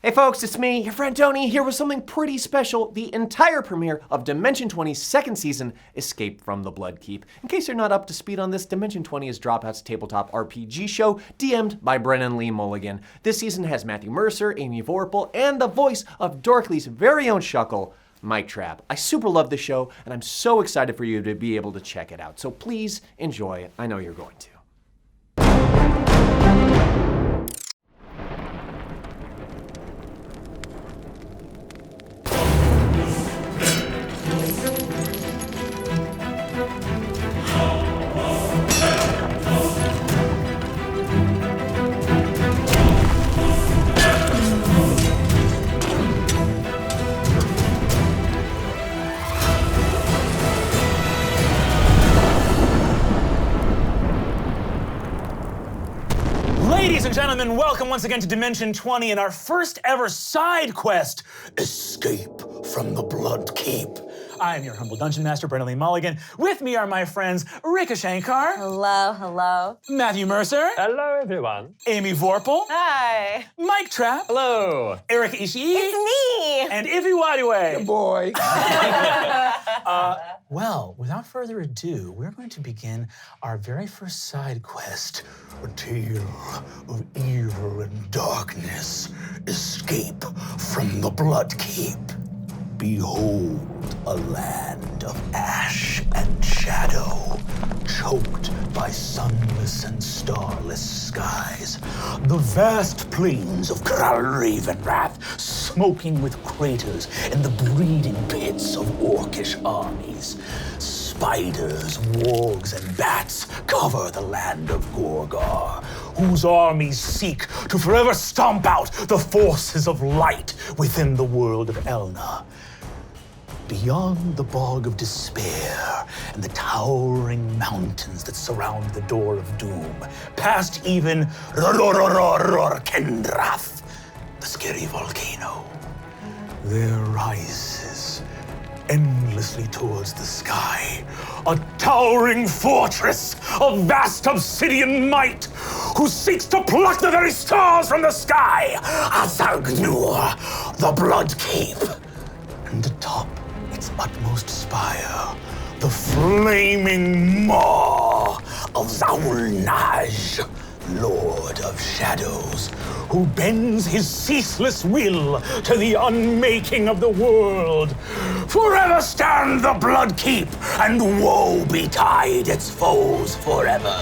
Hey folks, it's me, your friend Tony, here with something pretty special, the entire premiere of Dimension 20's second season, Escape from the Bloodkeep. In case you're not up to speed on this, Dimension 20 is Dropout's tabletop RPG show, DM'd by Brennan Lee Mulligan. This season has Matthew Mercer, Amy Vorpahl, and the voice of Dorkly's very own Shuckle, Mike Trapp. I super love the show, and I'm so excited for you to be able to check it out. So please enjoy. I know you're going to. Ladies and gentlemen, welcome once again to Dimension 20 and our first ever side quest, Escape from the Bloodkeep. I am your humble dungeon master, Brennan Lee Mulligan. With me are my friends Erika Shankar. Hello, hello. Matthew Mercer. Hello, everyone. Amy Vorpahl. Hi. Mike Trapp. Hello. Erika Ishii. It's me. And Ify Nwadiwe. Boy. Well, without further ado, we're going to begin our very first side quest, a tale of evil and darkness, escape from the Bloodkeep. Behold, a land of ash and shadow, choked by sunless and starless skies. The vast plains of Ravenwrath, smoking with craters and the breeding pits of orcish armies. Spiders, wargs, and bats cover the land of Gorgar, whose armies seek to forever stomp out the forces of light within the world of Elna. Beyond the bog of despair and the towering mountains that surround the door of doom, past even Kendrath, the scary volcano, there rises, endlessly towards the sky, a towering fortress of vast obsidian might, who seeks to pluck the very stars from the sky, Azagnur, the Bloodkeep. And atop its utmost spire, the flaming maw of Zaulnaj, Lord of Shadows, who bends his ceaseless will to the unmaking of the world. Forever stand the Bloodkeep, and woe betide its foes forever.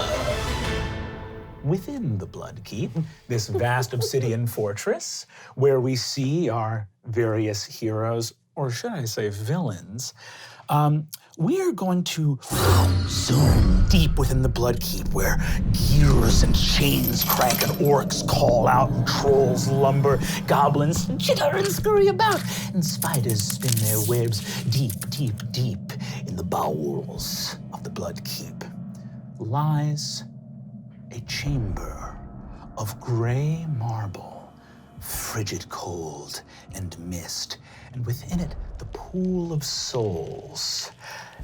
Within the Bloodkeep, this vast obsidian fortress, where we see our various heroes, or should I say villains, we are going to zoom deep within the Bloodkeep, where gears and chains crank and orcs call out, and trolls lumber, goblins chitter and scurry about, and spiders spin their webs deep, deep, deep in the bowels of the Bloodkeep. Lies a chamber of gray marble, frigid cold and mist, and within it, the pool of souls,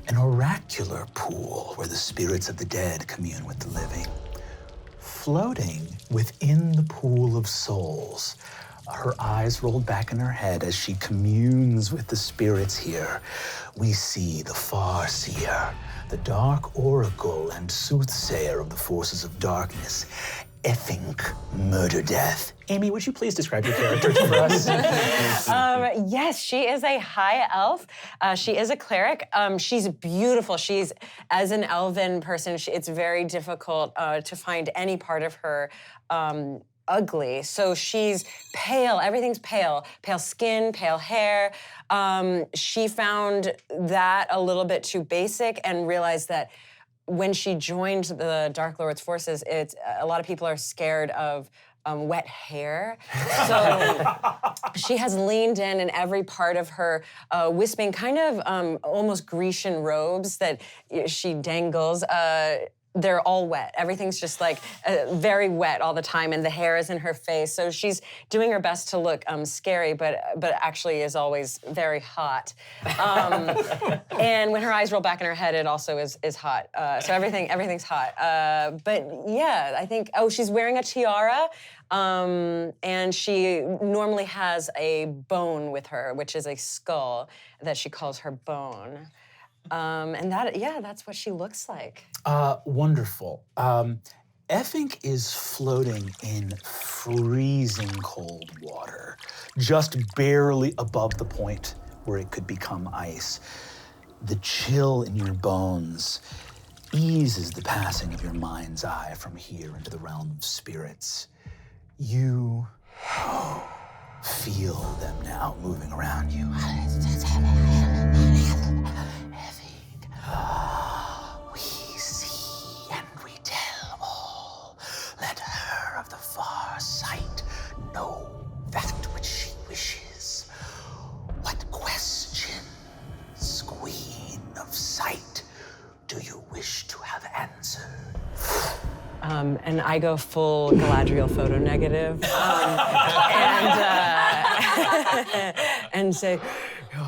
an oracular pool where the spirits of the dead commune with the living. Floating within the pool of souls, her eyes rolled back in her head as she communes with the spirits here, we see the farseer, the dark oracle and soothsayer of the forces of darkness, Ify Nwadiwe. Amy, would you please describe your character for us? Yes, she is a high elf. She is a cleric. She's beautiful. She's, as an elven person, it's very difficult to find any part of her ugly. So she's pale. Everything's pale. Pale skin, pale hair. She found that a little bit too basic and realized that when she joined the Dark Lord's forces, a lot of people are scared of wet hair. So she has leaned in every part of her wisping, kind of almost Grecian robes that she dangles they're all wet. Everything's just like very wet all the time, and the hair is in her face. So she's doing her best to look scary, but actually is always very hot. And when her eyes roll back in her head, it also is hot. So everything's hot. But yeah, I think, she's wearing a tiara, and she normally has a bone with her, which is a skull that she calls her bone. And that's what she looks like. Wonderful. Effink is floating in freezing cold water, just barely above the point where it could become ice. The chill in your bones eases the passing of your mind's eye from here into the realm of spirits. You feel them now moving around you. We see and we tell all. Let her of the far sight know that which she wishes. What questions, Queen of Sight, do you wish to have answered? And I go full Galadriel photo negative, and say,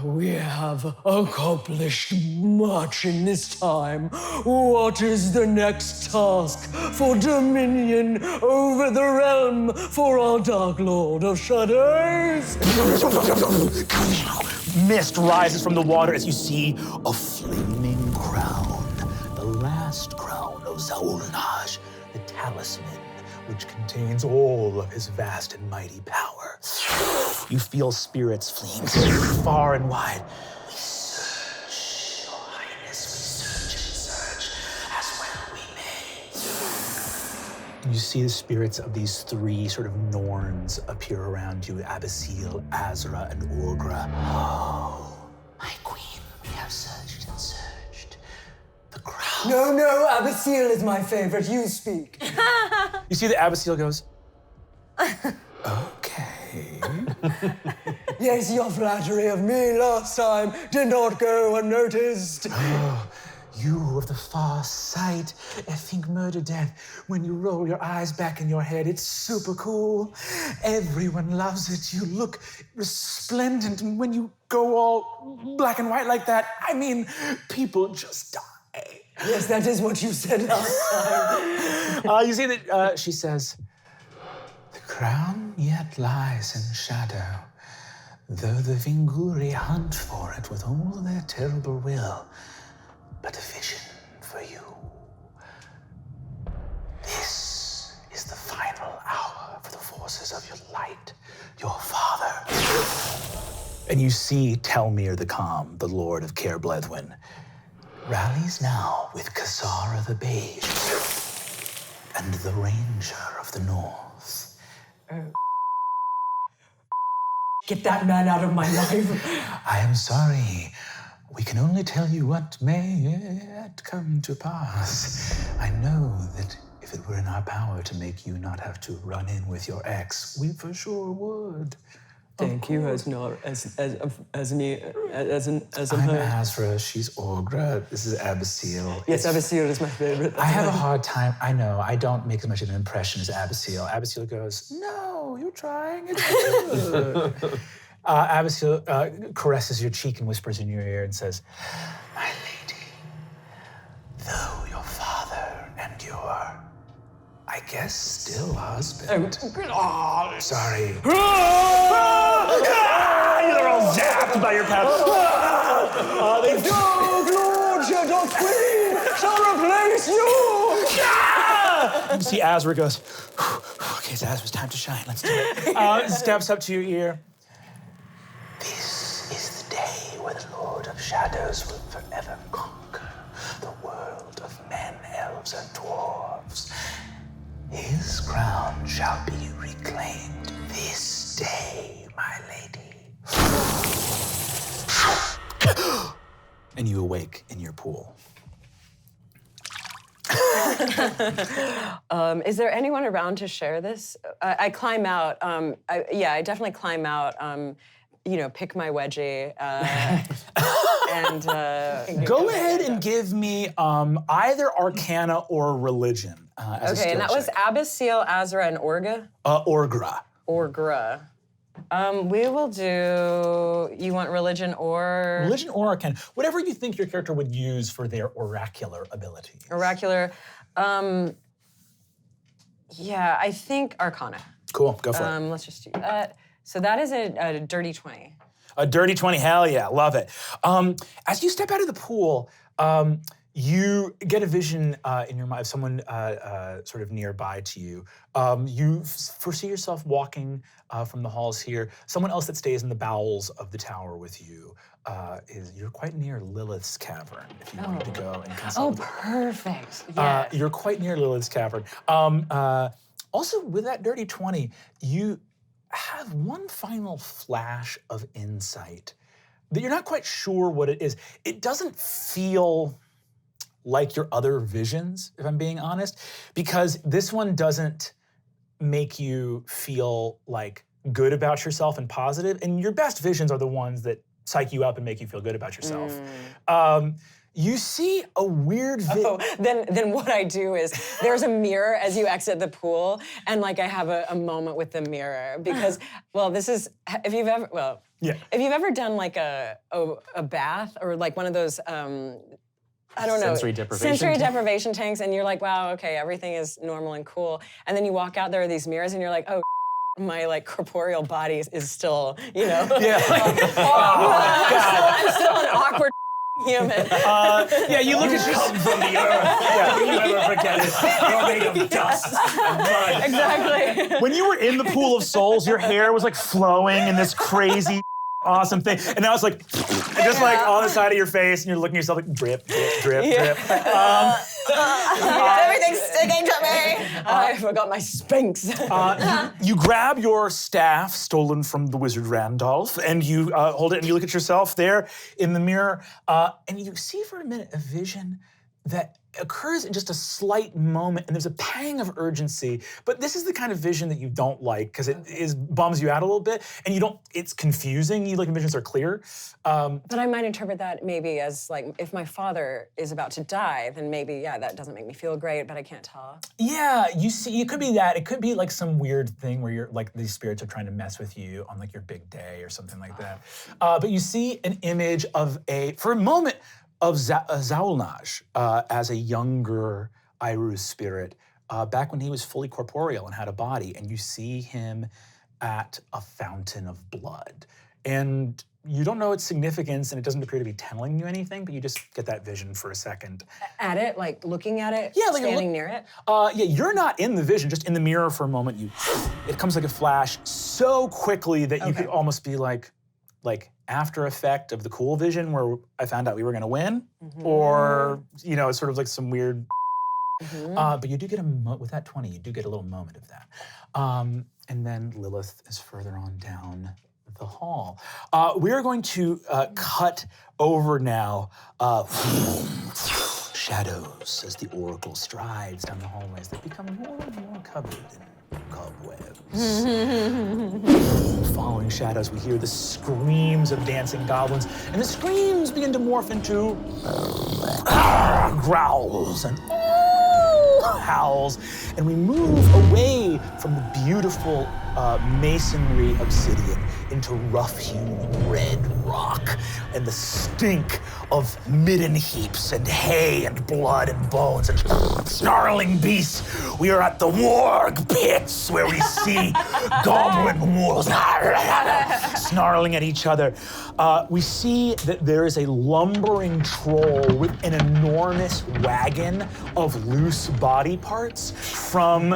we have accomplished much in this time. What is the next task for dominion over the realm for our Dark Lord of Shadows? Mist rises from the water as you see a flaming crown, the last crown of Zaulnaj, the talisman which contains all of his vast and mighty power. You feel spirits fleeing far and wide. We search, Your Highness, we search as well we may. You see the spirits of these three sort of Norns appear around you, Abyssal, Azra, and Orgra. Oh, my queen, we have searched and searched. The crowd. No, Abyssal is my favorite. You speak. You see the Abyssal goes, okay. Yes, your flattery of me last time did not go unnoticed. Oh, you of the far sight, Effink murder death. When you roll your eyes back in your head, it's super cool. Everyone loves it. You look resplendent, and when you go all black and white like that, I mean, people just die. Yes, that is what you said last time. You see that she says, the crown yet lies in shadow, though the Vinguri hunt for it with all their terrible will, but a vision for you. This is the final hour for the forces of your light, your father. And you see Telmir the Calm, the Lord of Caer Bledwin, rallies now with Kassara the Beige and the Ranger of the North. Get that man out of my life. I am sorry. We can only tell you what may yet come to pass. I know that if it were in our power to make you not have to run in with your ex, we for sure would. Thank you, as I'm Azra, she's Orgra, this is Abyssal. Yes, Abyssal is my favorite. I have a hard time, I know, I don't make as much of an impression as Abyssal. Abyssal goes, no, you're trying, it's good. Abyssal caresses your cheek and whispers in your ear and says, my lady, though your father and your, I guess, still husband. Sorry. You're all zapped by your path. The Dark Lord Shadow Queen shall replace you! You see Azra goes, okay, it's Azra's time to shine, let's do it. Steps up to your ear. This is the day where the Lord of Shadows will forever conquer the world of men, elves, and dwarves. His crown shall be reclaimed this day, my lady. And you awake in your pool. Is there anyone around to share this? I climb out. I definitely climb out. pick my wedgie and Go ahead and give me either Arcana or Religion as a skill and that was check. Abyssal, Azra, and Orga? Orgra. Orgra. We will do, you want Religion or? Religion or Arcana. Whatever you think your character would use for their oracular abilities. Oracular. Yeah, I think Arcana. Cool, go for it. Let's just do that. So that is a dirty 20. A dirty 20, hell yeah, love it. As you step out of the pool, you get a vision in your mind of someone sort of nearby to you. You foresee yourself walking from the halls here. Someone else that stays in the bowels of the tower with you you're quite near Lilith's cavern, if you wanted to go and consult. Oh, perfect. Yeah. You're quite near Lilith's cavern. Also, with that dirty 20, you have one final flash of insight that you're not quite sure what it is. It doesn't feel like your other visions, if I'm being honest, because this one doesn't make you feel like good about yourself and positive, and your best visions are the ones that psych you up and make you feel good about yourself. You see a weird Then what I do is there's a mirror as you exit the pool, and like I have a moment with the mirror because, well, this is if you've ever done like a bath or like one of those I don't know. Sensory deprivation tanks, and you're like, wow, okay, everything is normal and cool, and then you walk out there with these mirrors, and you're like, oh. My like corporeal body is still, Yeah. I'm still an awkward human. Yeah, you look at yourself from the earth. Yeah, you never forget it. You're made of dust and mud. Exactly. When you were in the pool of souls, your hair was like flowing in this crazy, awesome thing, and now it's like, just like on the side of your face, and you're looking at yourself like drip, drip, drip, drip. Everything's sticking to me. I forgot my Sphinx. You grab your staff, stolen from the wizard Randolph, and you hold it, and you look at yourself there in the mirror, and you see for a minute a vision that occurs in just a slight moment, and there's a pang of urgency. But this is the kind of vision that you don't like because it bums you out a little bit, and it's confusing. You like visions are clear. But I might interpret that maybe as like, if my father is about to die, then maybe, yeah, that doesn't make me feel great, but I can't tell. Yeah, you see, it could be that. It could be like some weird thing where you're like, these spirits are trying to mess with you on like your big day or something like that. But you see an image of for a moment, of Zaulnaj as a younger Iru spirit back when he was fully corporeal and had a body, and you see him at a fountain of blood. And you don't know its significance, and it doesn't appear to be telling you anything, but you just get that vision for a second. At it, like looking at it, yeah, like standing near it? Yeah, you're not in the vision, just in the mirror for a moment. It comes like a flash so quickly that you could almost be like after effect of the cool vision where I found out we were gonna win, or, it's sort of like some weird, but you do get with that 20, you do get a little moment of that. And then Lilith is further on down the hall. We are going to cut over now. Shadows as the oracle strides down the hallways that become more and more covered in cobwebs. Following shadows, we hear the screams of dancing goblins, and the screams begin to morph into growls and howls, and we move away from the beautiful masonry obsidian into rough-hewn red rock and the stink of midden heaps and hay and blood and bones and snarling beasts. We are at the warg pits where we see goblin wolves snarling at each other. We see that there is a lumbering troll with an enormous wagon of loose body parts from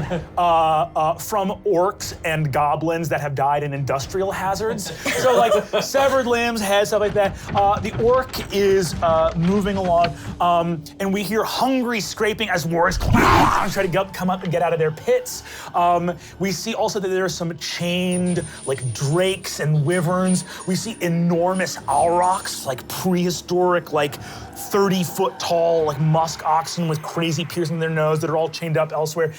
orcs and goblins that have died in industrial hazards. So like severed limbs, heads, stuff like that. The orc is moving along, and we hear hungry scraping as warriors try to come up and get out of their pits. We see also that there are some chained like drakes and wyverns. We see enormous aurochs, like prehistoric, like 30-foot tall, like musk oxen with crazy piercing in their nose that are all chained up elsewhere.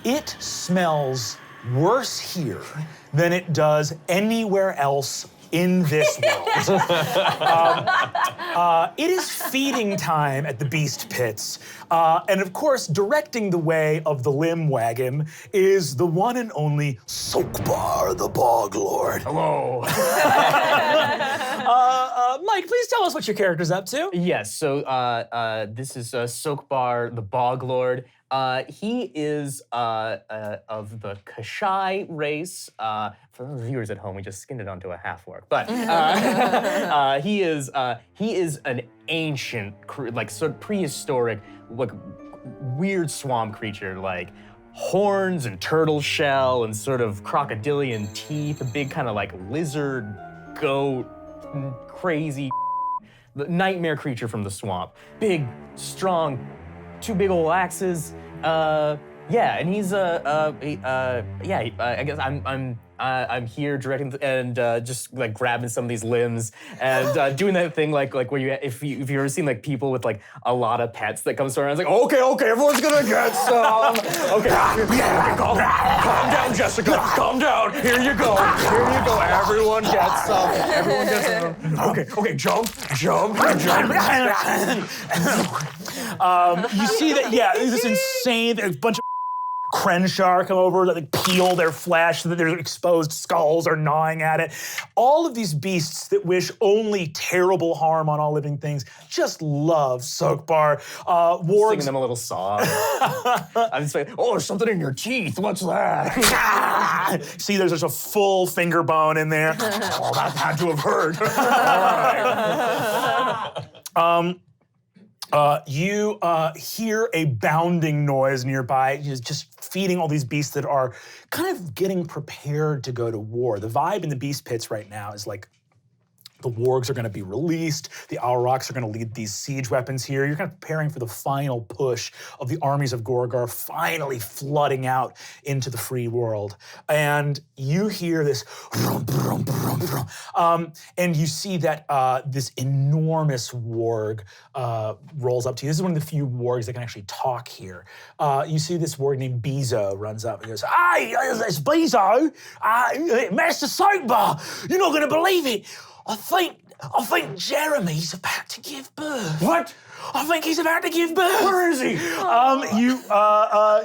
It smells worse here than it does anywhere else in this world. It is feeding time at the Beast Pits. And of course, directing the way of the limb wagon is the one and only Sokbar the Bog Lord. Hello. Mike, please tell us what your character's up to. Yes, so this is Sokbar, the Bog Lord. He is of the Kashai race. For those viewers at home, we just skinned it onto a half-orc. But he is an ancient, like sort of prehistoric, like weird swamp creature, like horns and turtle shell and sort of crocodilian teeth, a big kind of like lizard, goat, crazy nightmare creature from the swamp. Big, strong, two big old axes. And he's I guess I'm here directing and just like grabbing some of these limbs and doing that thing like where if you've ever seen like people with like a lot of pets that comes around, it's like okay, everyone's gonna get some. Okay, calm down, Jessica, calm down. Here you go, everyone gets some. Everyone gets some. Okay, jump. You see that, this insane, a bunch of Crenshaw come over that like peel their flesh so that their exposed skulls are gnawing at it. All of these beasts that wish only terrible harm on all living things just love Sokbar. Wargs Singing them a little song. I'm just like, oh, there's something in your teeth. What's that? See, there's just a full finger bone in there. Oh, that had to have hurt. You hear a bounding noise nearby, just feeding all these beasts that are kind of getting prepared to go to war. The vibe in the Beast Pits right now is like the wargs are going to be released. The Aurochs are going to lead these siege weapons here. You're kind of preparing for the final push of the armies of Gorgar finally flooding out into the free world. And you hear this brum, brum, brum, brum. And you see that this enormous warg rolls up to you. This is one of the few wargs that can actually talk here. You see this warg named Bezo runs up and goes, "Hey, it's Bezo, Master Sokbar. You're not going to believe it. I think Jeremy's about to give birth." What? I think he's about to give birth. Where is he?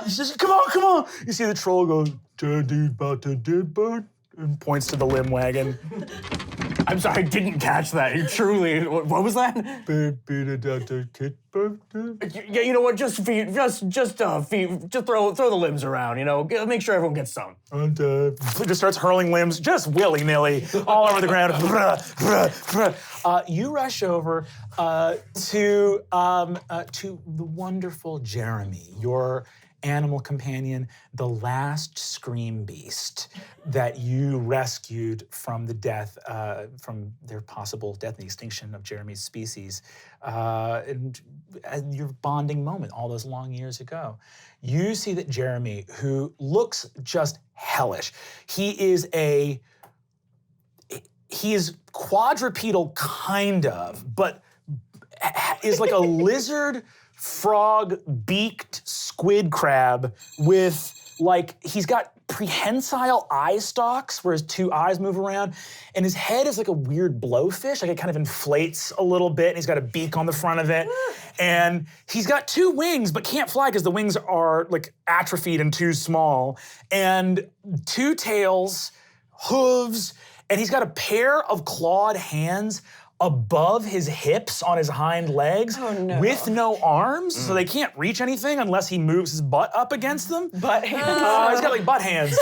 He says, come on. You see the troll go, "Dude, about to give birth," and points to the limb wagon. I'm sorry, I didn't catch that. You truly, what was that? Yeah, you know what? Just throw the limbs around. You know, make sure everyone gets some. And just starts hurling limbs, just willy-nilly, all over the ground. You rush over to the wonderful Jeremy, your animal companion, the last scream beast that you rescued from the death, from their possible death and the extinction of Jeremy's species, and your bonding moment all those long years ago. You see that Jeremy, who looks just hellish, he is quadrupedal kind of, but is like a lizard frog beaked squid crab with he's got prehensile eye stalks where his two eyes move around, and his head is like a weird blowfish, like it kind of inflates a little bit, and he's got a beak on the front of it, and he's got two wings but can't fly because the wings are like atrophied and too small, and two tails, hooves, and he's got a pair of clawed hands above his hips on his hind legs with no arms, so they can't reach anything unless he moves his butt up against them. Butt hands. He's got like butt hands.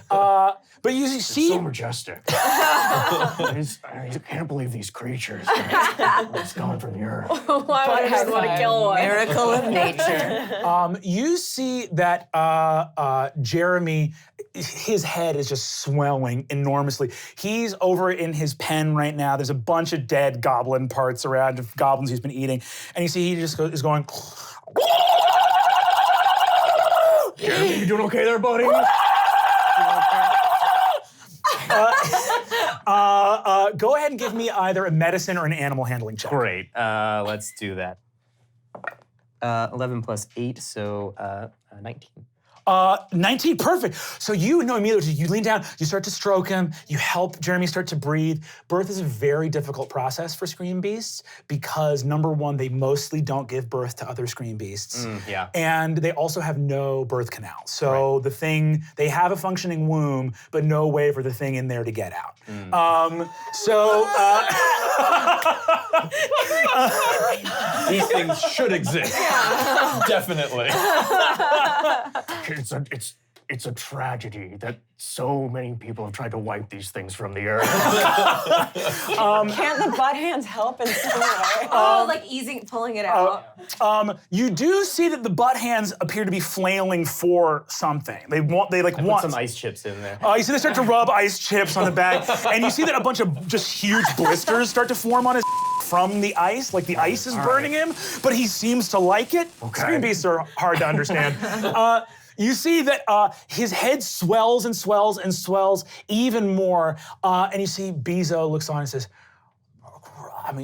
But you see, So majestic. I can't believe these creatures. It's coming from the earth. Why would I just want to kill one? Miracle of nature. you see that Jeremy, his head is just swelling enormously. He's over in his pen right now. There's a bunch of dead goblin parts around, of goblins he's been eating, and you see he just is going. Jeremy, you doing okay there, buddy? Go ahead and give me either a medicine or an animal handling check. Great. Let's do that. 11 plus 8, so 19. 19, perfect. So you know immediately, you lean down, you start to stroke him, you help Jeremy start to breathe. Birth is a very difficult process for scream beasts because number one, they mostly don't give birth to other scream beasts. Yeah. And they also have no birth canal. So the thing, they have a functioning womb, but no way for the thing in there to get out. These things should exist. Definitely. It's a tragedy that so many people have tried to wipe these things from the earth. Can't the butt hands help in some way? Like pulling it out. You do see that the butt hands appear to be flailing for something. They want. Put some ice chips in there. You see they start to rub ice chips on the back, and you see that a bunch of just huge blisters start to form on his from the ice, like the ice is burning him, but he seems to like it. Okay. Scream beasts are hard to understand. You see that his head swells and swells and swells even more, and you see Bezo looks on and says,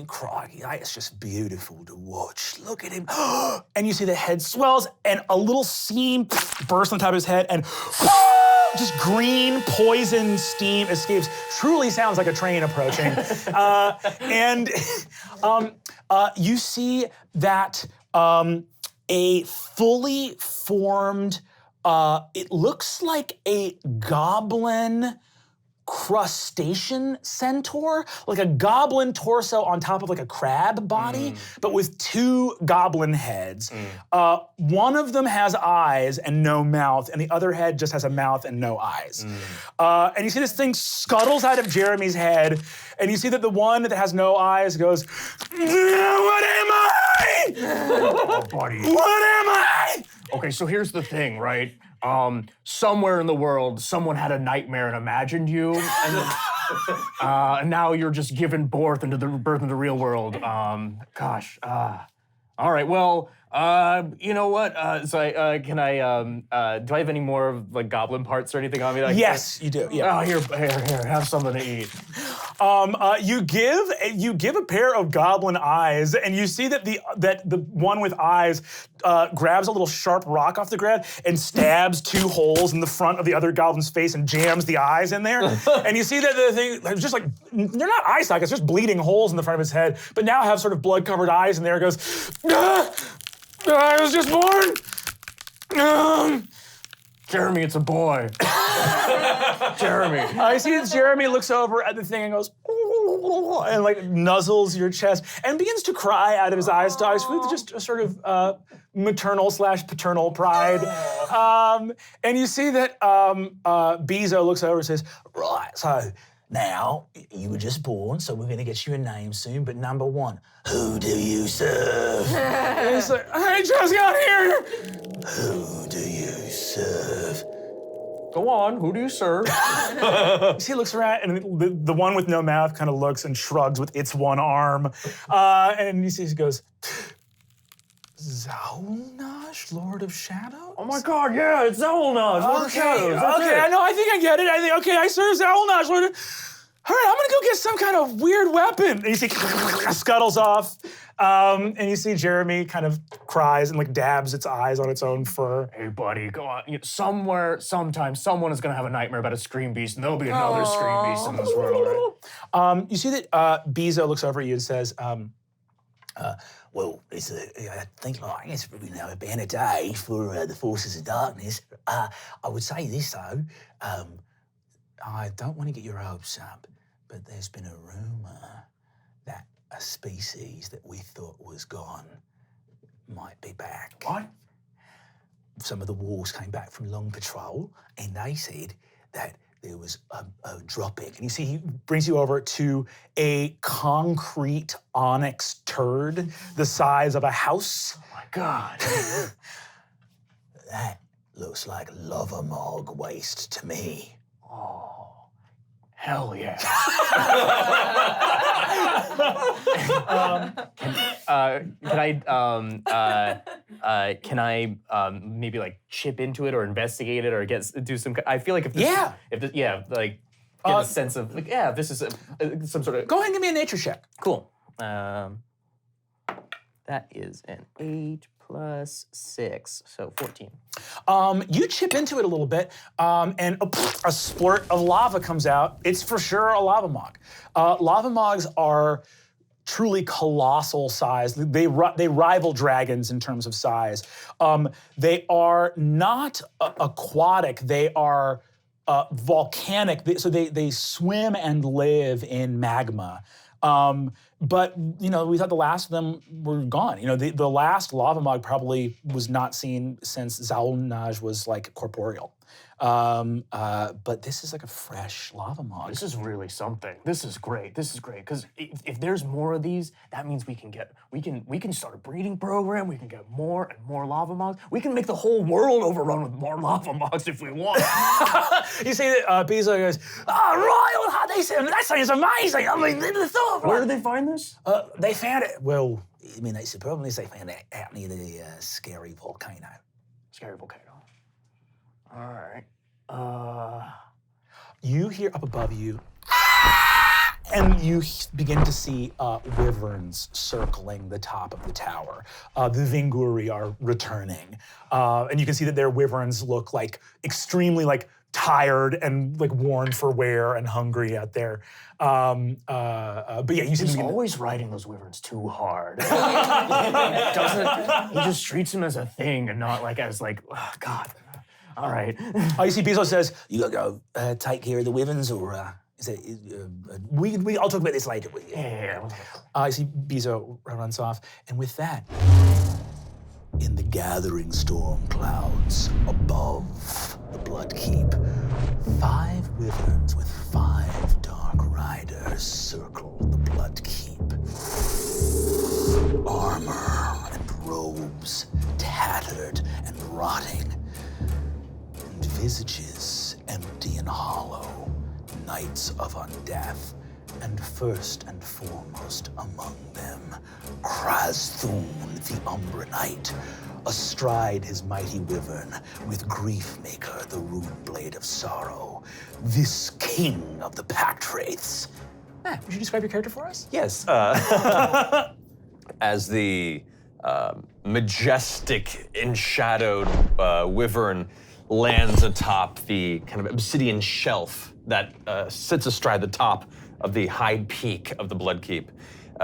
crikey, it's just beautiful to watch. Look at him. And you see the head swells, and a little seam bursts on top of his head, and just green poison steam escapes. Truly sounds like a train approaching. And you see that a fully formed, it looks like a goblin crustacean centaur, like a goblin torso on top of like a crab body, but with two goblin heads. One of them has eyes and no mouth, and the other head just has a mouth and no eyes. And you see this thing scuttles out of Jeremy's head, and you see that the one that has no eyes goes, "What am I? Oh, buddy. What am I?" Okay, so here's the thing, right? Somewhere in the world, someone had a nightmare and imagined you, and now you're just giving birth into the real world. All right, well, you know what? Can I? Do I have any more of like goblin parts or anything on me? Yes, you do. Yeah. Oh, here, have something to eat. You give a pair of goblin eyes, and you see that the one with eyes grabs a little sharp rock off the ground and stabs two holes in the front of the other goblin's face and jams the eyes in there. And you see that the thing, just like, they're not eye sockets, just bleeding holes in the front of his head, but now have sort of blood-covered eyes in there. It goes, I was just born. Jeremy, it's a boy. Jeremy. I see that Jeremy looks over at the thing and goes, and like nuzzles your chest and begins to cry out of his eyes with just a sort of maternal/paternal pride. And you see that Bezo looks over and says, right, so now you were just born, so we're going to get you a name soon, but number one, who do you serve? And he's like, I just got here. Who do you serve? Go on, who do you serve? You see, he looks around, and the one with no mouth kind of looks and shrugs with its one arm. And you see he goes, Zaulnash, Lord of Shadows? Oh my God, yeah, it's Zaulnash, Lord of Shadows. Okay, I think I get it. I serve Zaulnash, Lord of... All right, I'm gonna go get some kind of weird weapon. And you see scuttles off. And you see Jeremy kind of cries and like dabs its eyes on its own fur. Hey, buddy, go on. Somewhere, sometime, someone is gonna have a nightmare about a scream beast, and there'll be another scream beast in this world, right? You see that Bezo looks over at you and says, well, I think it's probably a banner day for the forces of darkness. I would say this, though. I don't want to get your hopes up, but there's been a rumor that a species that we thought was gone might be back. What? Some of the wolves came back from long patrol, and they said that there was a dropping. And you see, he brings you over to a concrete onyx turd the size of a house. Oh my God. That looks like Lovermog waste to me. Oh, hell yeah. Can I maybe like chip into it or investigate it or do some? I feel like if this, get a sense of like, this is some sort of. Go ahead and give me a nature check. Cool. That is an 8 plus 6, so 14. You chip into it a little bit, and a splurt of lava comes out. It's for sure a lava mog. Lava mogs are truly colossal size. They rival dragons in terms of size. They are not aquatic. They are volcanic. So they swim and live in magma. But we thought the last of them were gone. The last lava mog probably was not seen since Zaunaj was like corporeal. But this is like a fresh lava mog. This is really something. This is great. Because if there's more of these, that means we can start a breeding program. We can get more and more lava mogs. We can make the whole world overrun with more lava mogs if we want. You see that Bezo goes, "Oh, Royal, that sounds amazing. I mean, the thought of Where did they find this? They found it. Well, I mean, the problem is they found it out near the scary volcano. Scary volcano. All right. You hear up above you, and you begin to see wyverns circling the top of the tower. The Vinguri are returning, and you can see that their wyverns look like extremely tired and worn for wear and hungry out there. But yeah, you see He's them always riding those wyverns too hard. He just treats them as a thing and not as oh, God. All right. You see Bezos says, "You gotta go take care of the wyverns, or I'll talk about this later with you." Yeah. You see Bezo runs off, and with that, in the gathering storm clouds above the Bloodkeep, 5 wyverns with 5 dark riders circle the Bloodkeep. Armor and robes tattered and rotting, and visages empty and hollow, knights of undeath, and first and foremost among them, Krasthun the Umbra Knight, astride his mighty wyvern, with Griefmaker the rune blade of sorrow, this king of the pact wraiths. Matt, would you describe your character for us? Yes. As the majestic, enshadowed wyvern lands atop the kind of obsidian shelf that sits astride the top of the high peak of the Bloodkeep.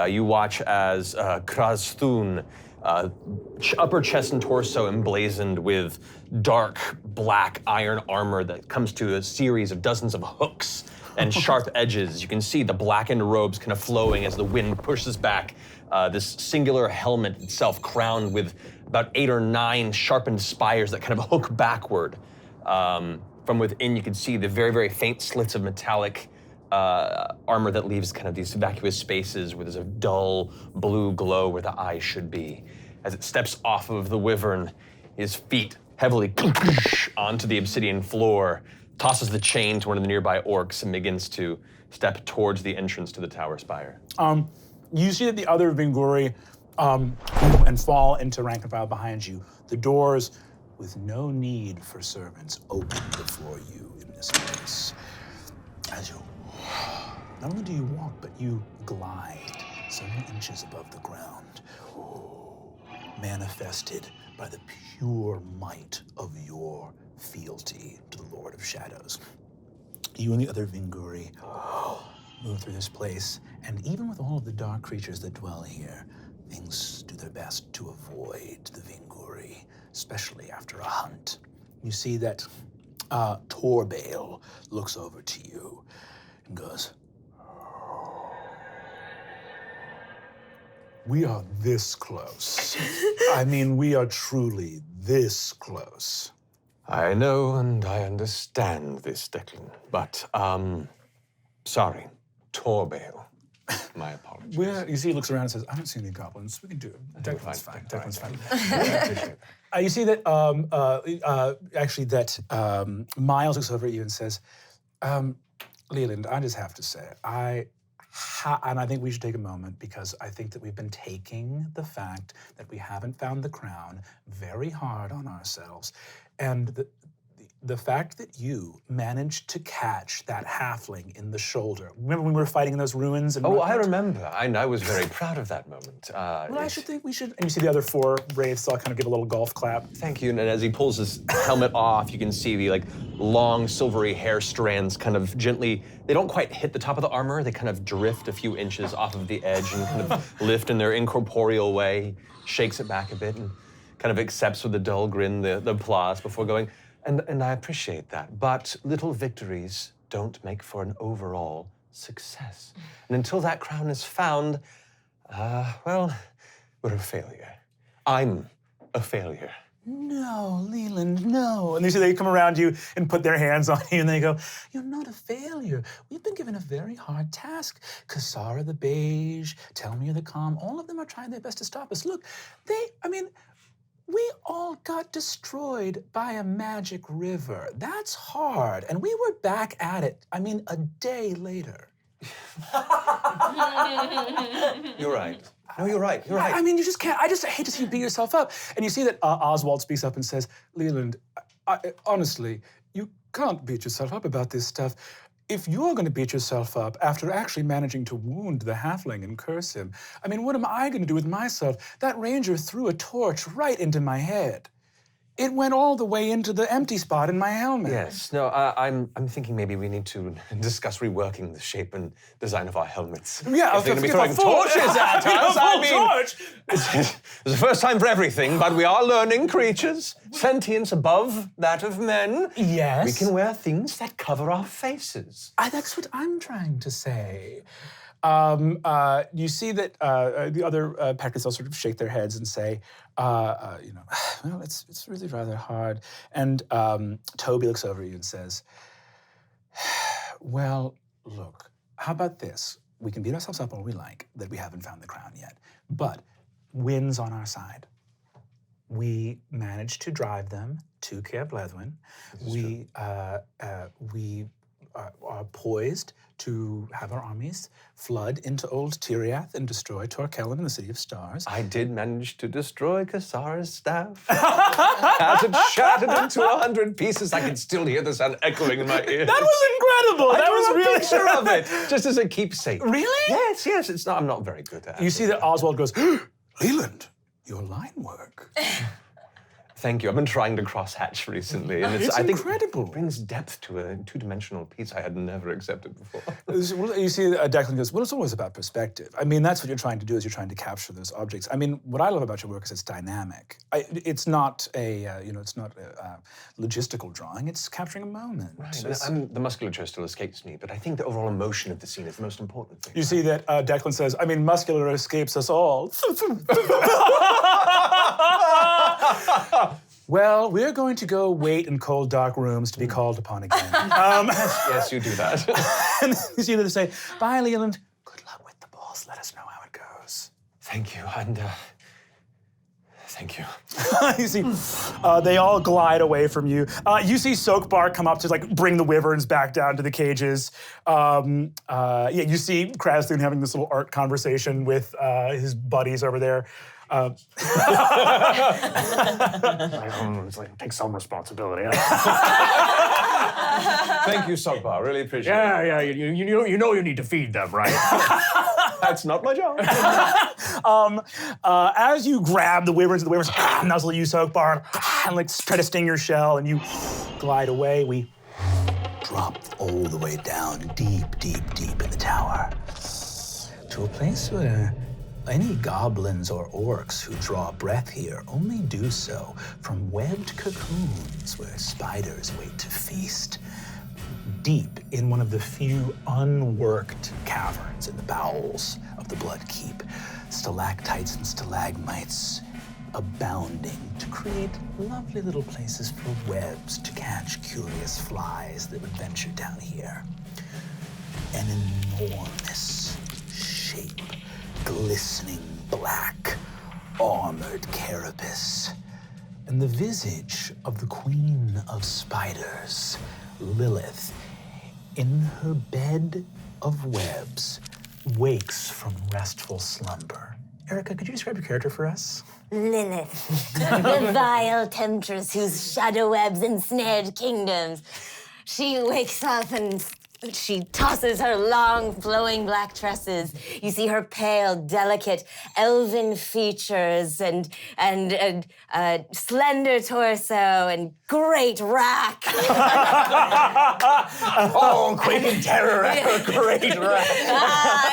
You watch as Krasthun, upper chest and torso emblazoned with dark black iron armor that comes to a series of dozens of hooks and sharp edges. You can see the blackened robes kind of flowing as the wind pushes back this singular helmet itself, crowned with about 8 or 9 sharpened spires that kind of hook backward. From within, you can see the very, very faint slits of metallic armor that leaves kind of these vacuous spaces where there's a dull blue glow where the eye should be. As it steps off of the wyvern, his feet heavily onto the obsidian floor, tosses the chain to one of the nearby orcs, and begins to step towards the entrance to the tower spire. You see that the other Vinguri and fall into rank and file behind you. The doors, with no need for servants, open before you in this place. As you, not only do you walk, but you glide several inches above the ground, manifested by the pure might of your fealty to the Lord of Shadows. You and the other Vinguri move through this place, and even with all of the dark creatures that dwell here, things do their best to avoid the Vinguri, especially after a hunt. You see that Vorpahl looks over to you and goes, "We are this close. I mean, we are truly this close." I know and I understand this, Declan, but, sorry, Vorpahl. My apologies. Well, you see, he looks around and says, "I don't see any goblins. We can do it. Declan's fine. Declan's fine." You see that, Miles looks over at you and says, "Leland, I just have to say, and I think we should take a moment, because I think that we've been taking the fact that we haven't found the crown very hard on ourselves. And the fact that you managed to catch that halfling in the shoulder. Remember when we were fighting in those ruins? Oh, I remember. I was very proud of that moment. Well, I should think we should. And you see the other 4 wraiths, so I'll kind of give a little golf clap. Thank you. And as he pulls his helmet off, you can see the long silvery hair strands kind of gently, they don't quite hit the top of the armor, they kind of drift a few inches off of the edge and kind of lift in their incorporeal way, shakes it back a bit and kind of accepts with a dull grin the applause before going, and I appreciate that, but little victories don't make for an overall success. And until that crown is found, well, we're a failure. I'm a failure. No, Leland, no. And you see they come around you and put their hands on you and they go, you're not a failure. We've been given a very hard task. Cassara the Beige, Telmir the Calm, all of them are trying their best to stop us. Look, we all got destroyed by a magic river. That's hard. And we were back at it, a day later. You're right. No, you're right. You're right. You just can't. I just hate to see you beat yourself up. And you see that Oswald speaks up and says, Leland, honestly, you can't beat yourself up about this stuff. If you're going to beat yourself up after actually managing to wound the halfling and curse him, what am I going to do with myself? That ranger threw a torch right into my head. It went all the way into the empty spot in my helmet. Yes. No, I'm thinking maybe we need to discuss reworking the shape and design of our helmets. Yeah, if they're going to be throwing torches at us. It's the first time for everything, but we are learning creatures, sentience above that of men. Yes. We can wear things that cover our faces. That's what I'm trying to say. You see that the other packers all sort of shake their heads and say, well, it's really rather hard. And Toby looks over at you and says, well, look, how about this? We can beat ourselves up all we like that we haven't found the crown yet, but win's on our side. We managed to drive them to Caer Bledwin. We are poised to have our armies flood into Old Tiriath and destroy Torquellan and the City of Stars. I did manage to destroy Cassara's staff. As it shattered into 100 pieces, I can still hear the sound echoing in my ears. That was incredible. I That was drew a really picture of it, just as a keepsake. Really? Yes. It's not. I'm not very good at it. You see that Oswald goes, Leland, your line work. Thank you. I've been trying to cross-hatch recently, and It's I think incredible. it brings depth to a two-dimensional piece I had never accepted before. You see, Declan goes, well, it's always about perspective. That's what you're trying to do, is you're trying to capture those objects. What I love about your work is it's dynamic. It's not it's not a logistical drawing. It's capturing a moment. Right. The musculature still escapes me, but I think the overall emotion of the scene is the most important thing. You see that Declan says, muscular escapes us all. Well, we're going to go wait in cold, dark rooms to be called upon again. Yes, you do that. And you see that they say, bye, Leland. Good luck with the balls. Let us know how it goes. Thank you, and thank you. You see, they all glide away from you. You see Soakbar come up to bring the wyverns back down to the cages. You see Kraslun having this little art conversation with his buddies over there. Take some responsibility. Thank you, Sogbar. Really appreciate it. Yeah. You know you need to feed them, right? That's not my job. As you grab the wyverns nuzzle you, Soakbar, and try to sting your shell, and you glide away, we drop all the way down, deep, deep, deep in the tower, to a place where any goblins or orcs who draw breath here only do so from webbed cocoons where spiders wait to feast. Deep in one of the few unworked caverns in the bowels of the Bloodkeep, stalactites and stalagmites abounding to create lovely little places for webs to catch curious flies that would venture down here. An enormous shape, glistening black, armored carapace, and the visage of the Queen of Spiders, Lilith, in her bed of webs, wakes from restful slumber Erika, could you describe your character for us? Lilith, the vile temptress whose shadow webs ensnared kingdoms. She wakes up and she tosses her long, flowing black tresses. You see her pale, delicate, elven features and slender torso and great rack. Oh, quake and terror at her great rack.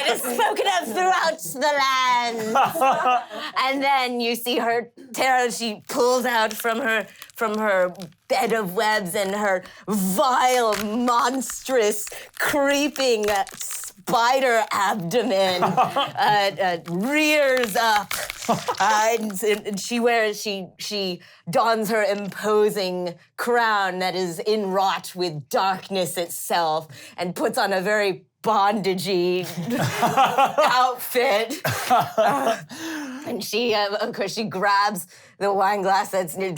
It is spoken of throughout the land. And then you see her terror. She pulls out from her bed of webs and her vile, monstrous, creeping spider abdomen rears up. And she dons her imposing crown that is inwrought with darkness itself and puts on a very bondagey outfit. And she, of course, she grabs the wine glass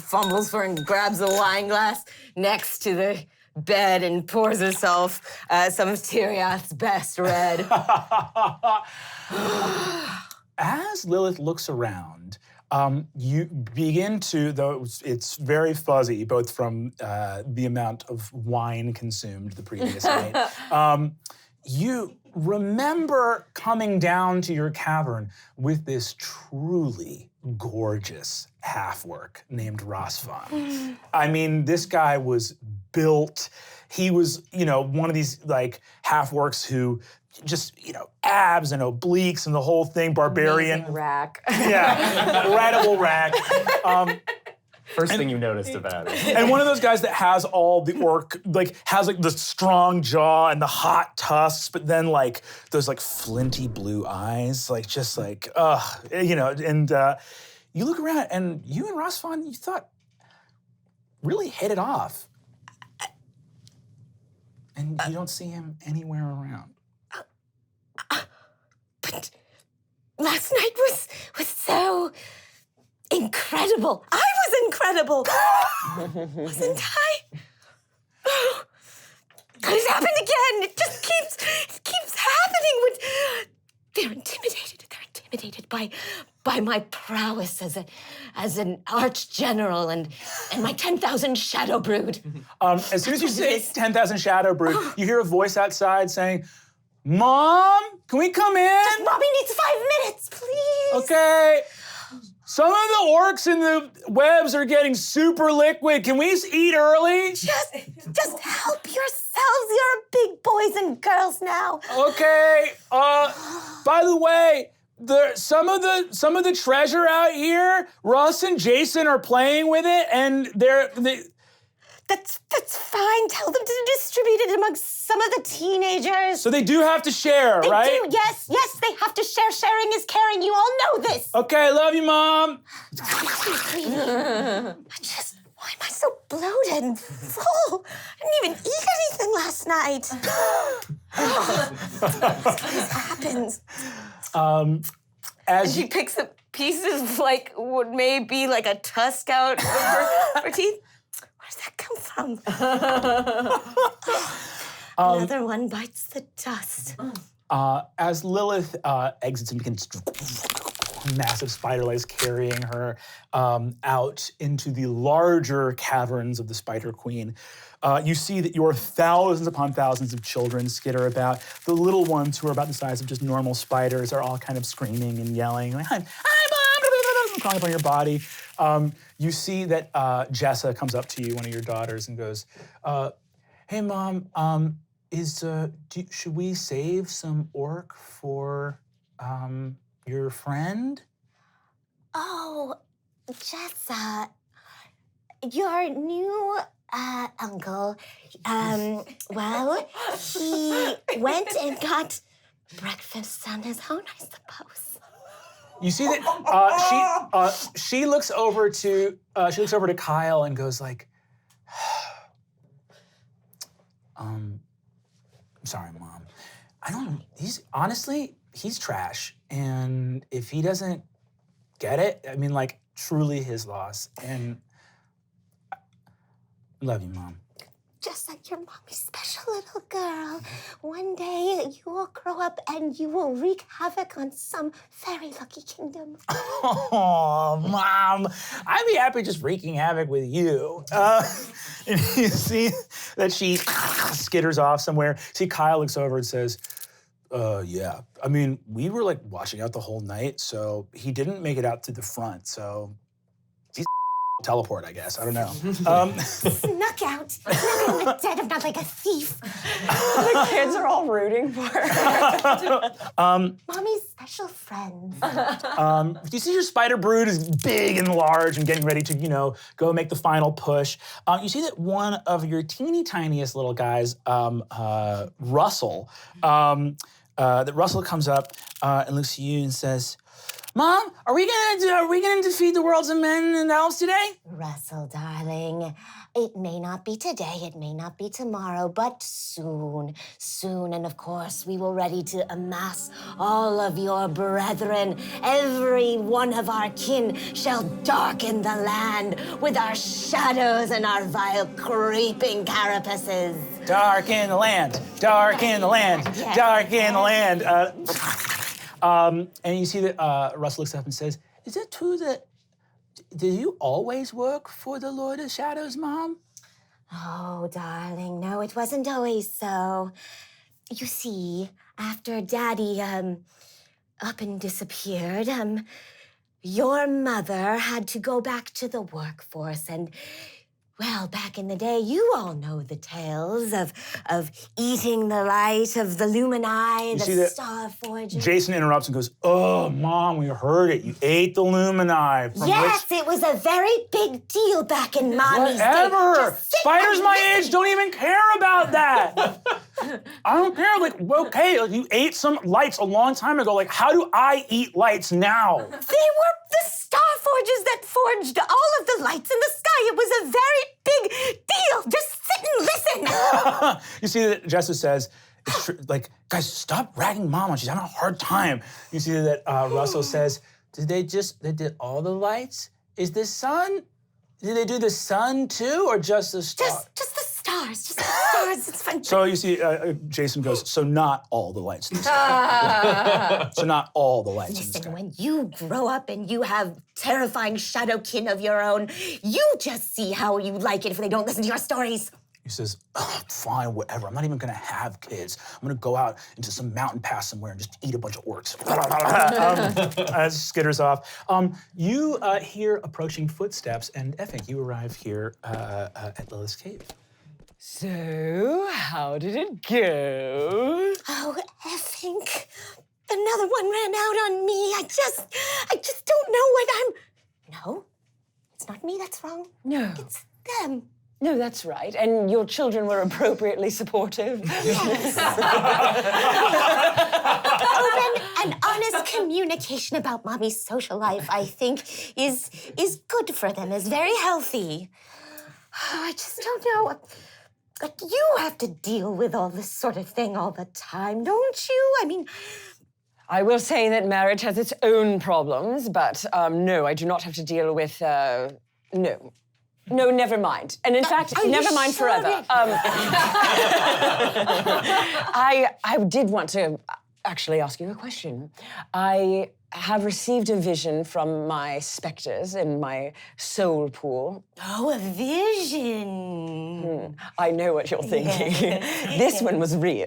fumbles for and grabs the wine glass next to the bed and pours herself some of Tyrioth's best red. As Lilith looks around, you begin to, though it's very fuzzy, both from the amount of wine consumed the previous night, you remember coming down to your cavern with this truly gorgeous half-orc named Rasvan. I mean, this guy was built. He was, one of these like half-orcs who just, abs and obliques and the whole thing, barbarian. Amazing rack. Yeah, incredible rack. First thing you noticed about it. And one of those guys that has all the orc, has the strong jaw and the hot tusks, but then those flinty blue eyes, and you look around and you and Rasvan, you thought, really hit it off. And you don't see him anywhere around. But last night was so incredible. I was incredible. Wasn't I? Oh, it's happened again. It just keeps happening. They're intimidated by my prowess as an arch-general and my 10,000 shadow brood. As soon as you say 10,000 shadow brood, you hear a voice outside saying, "Mom, can we come in?" Mommy needs 5 minutes, please. Okay. Some of the orcs in the webs are getting super liquid. Can we eat early? Just help yourselves. You're big boys and girls now. Okay. By the way, some of the treasure out here, Russ and Jason are playing with it, and That's fine. Tell them to distribute it amongst some of the teenagers. So they do have to share, They right? do, yes, they have to share. Sharing is caring. You all know this. Okay, love you, Mom. Why am I so bloated and full? I didn't even eat anything last night. This happens. As She picks up pieces of what may be like a tusk out of her teeth. Where does that come from? Another one bites the dust. As Lilith exits and begins massive spider legs carrying her out into the larger caverns of the Spider Queen, you see that your thousands upon thousands of children skitter about. The little ones, who are about the size of just normal spiders, are all kind of screaming and yelling, like, "Hi, Mom!" crawling up on your body. You see that Jessa comes up to you, one of your daughters, and goes, "Hey, Mom, should we save some orc for your friend?" Oh, Jessa, your new uncle, well, he went and got breakfast on his own, I suppose. You see that she looks over to Kyle and goes like, "I'm sorry, Mom. I don't. He's trash, and if he doesn't get it, I mean, truly his loss. And I love you, Mom." just like your mommy's special little girl. One day you will grow up and you will wreak havoc on some very lucky kingdom. Oh, Mom, I'd be happy just wreaking havoc with you. And you see that she skitters off somewhere. See, Kyle looks over and says, yeah. I mean, we were like watching out the whole night, so he didn't make it out to the front, so he's teleport, I guess. I don't know. Snuck out in the dead of night like a thief. The kids are all rooting for her. Mommy's special friends. You see your spider brood is big and large and getting ready to, go make the final push. You see that one of your teeny tiniest little guys, Russell, Russell comes up and looks at you and says, Mom, are we gonna defeat the worlds of men and elves today? Russell, darling, it may not be today, it may not be tomorrow, but soon, and of course, we will ready to amass all of your brethren. Every one of our kin shall darken the land with our shadows and our vile creeping carapaces. Dark in the land, dark in the land, dark in the land. And you see that Russ looks up and says, is it true that, do you always work for the Lord of Shadows, Mom? Oh, darling, no, it wasn't always so. You see, after Daddy, up and disappeared, your mother had to go back to the workforce and, well, back in the day, you all know the tales of eating the light of the Lumini, the Star Forger. Jason interrupts and goes, oh, Mom, we heard it. You ate the Lumini. Yes, it was a very big deal back in Mommy's day. Whatever. Spiders my age don't even care about that. I don't care. Like, okay, you ate some lights a long time ago. Like, how do I eat lights now? They were the Star Forgers that forged all of the lights in the sky. It was a very big deal. Just sit and listen. You see that Jessa says, like, guys, stop ragging Mom on. She's having a hard time. You see that Russell says, they did all the lights? Is the sun, did they do the sun too, or just the stars? Just the stars, just the stars. It's fun. So you see, Jason goes, so not all the lights in the sky. So not all the lights in the sky. Listen, when you grow up and you have terrifying shadow kin of your own, you just see how you like it if they don't listen to your stories. He says, oh, fine, whatever. I'm not even gonna have kids. I'm gonna go out into some mountain pass somewhere and just eat a bunch of orcs. As skitters off. You hear approaching footsteps, and Effink, you arrive here at Lilith's cave. So, how did it go? Oh, Effink, another one ran out on me. I just don't know what I'm... No, it's not me that's wrong. No. It's them. No, that's right. And your children were appropriately supportive. Yes. Open and honest communication about Mommy's social life, I think, is good for them, is very healthy. Oh, I just don't know. Like, you have to deal with all this sort of thing all the time, don't you? I mean... I will say that marriage has its own problems, but no, I do not have to deal with, no. No, never mind. And in fact, never mind forever. I did want to actually ask you a question. I have received a vision from my specters in my soul pool. Oh, a vision. I know what you're thinking. This one was real.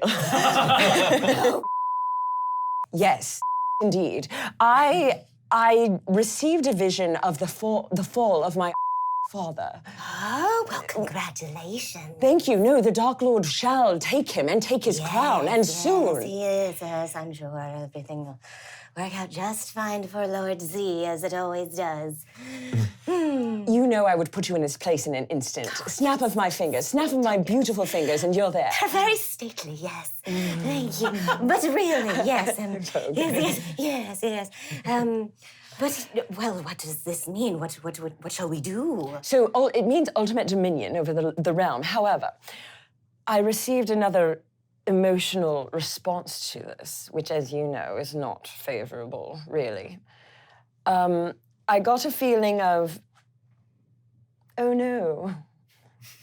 Yes, indeed. I received a vision of the fall of my father. Oh, well, congratulations. Thank you. No, the Dark Lord shall take him and take his crown, and soon. Yes, I'm sure everything will work out just fine for Lord Z, as it always does. You know I would put you in his place in an instant. Snap of my fingers, snap of my beautiful fingers, and you're there. Very stately, yes. Thank you. But really, yes. Yes. But, well, what does this mean? What shall we do? So it means ultimate dominion over the realm. However, I received another emotional response to this, which, as you know, is not favorable, really. I got a feeling of, oh no,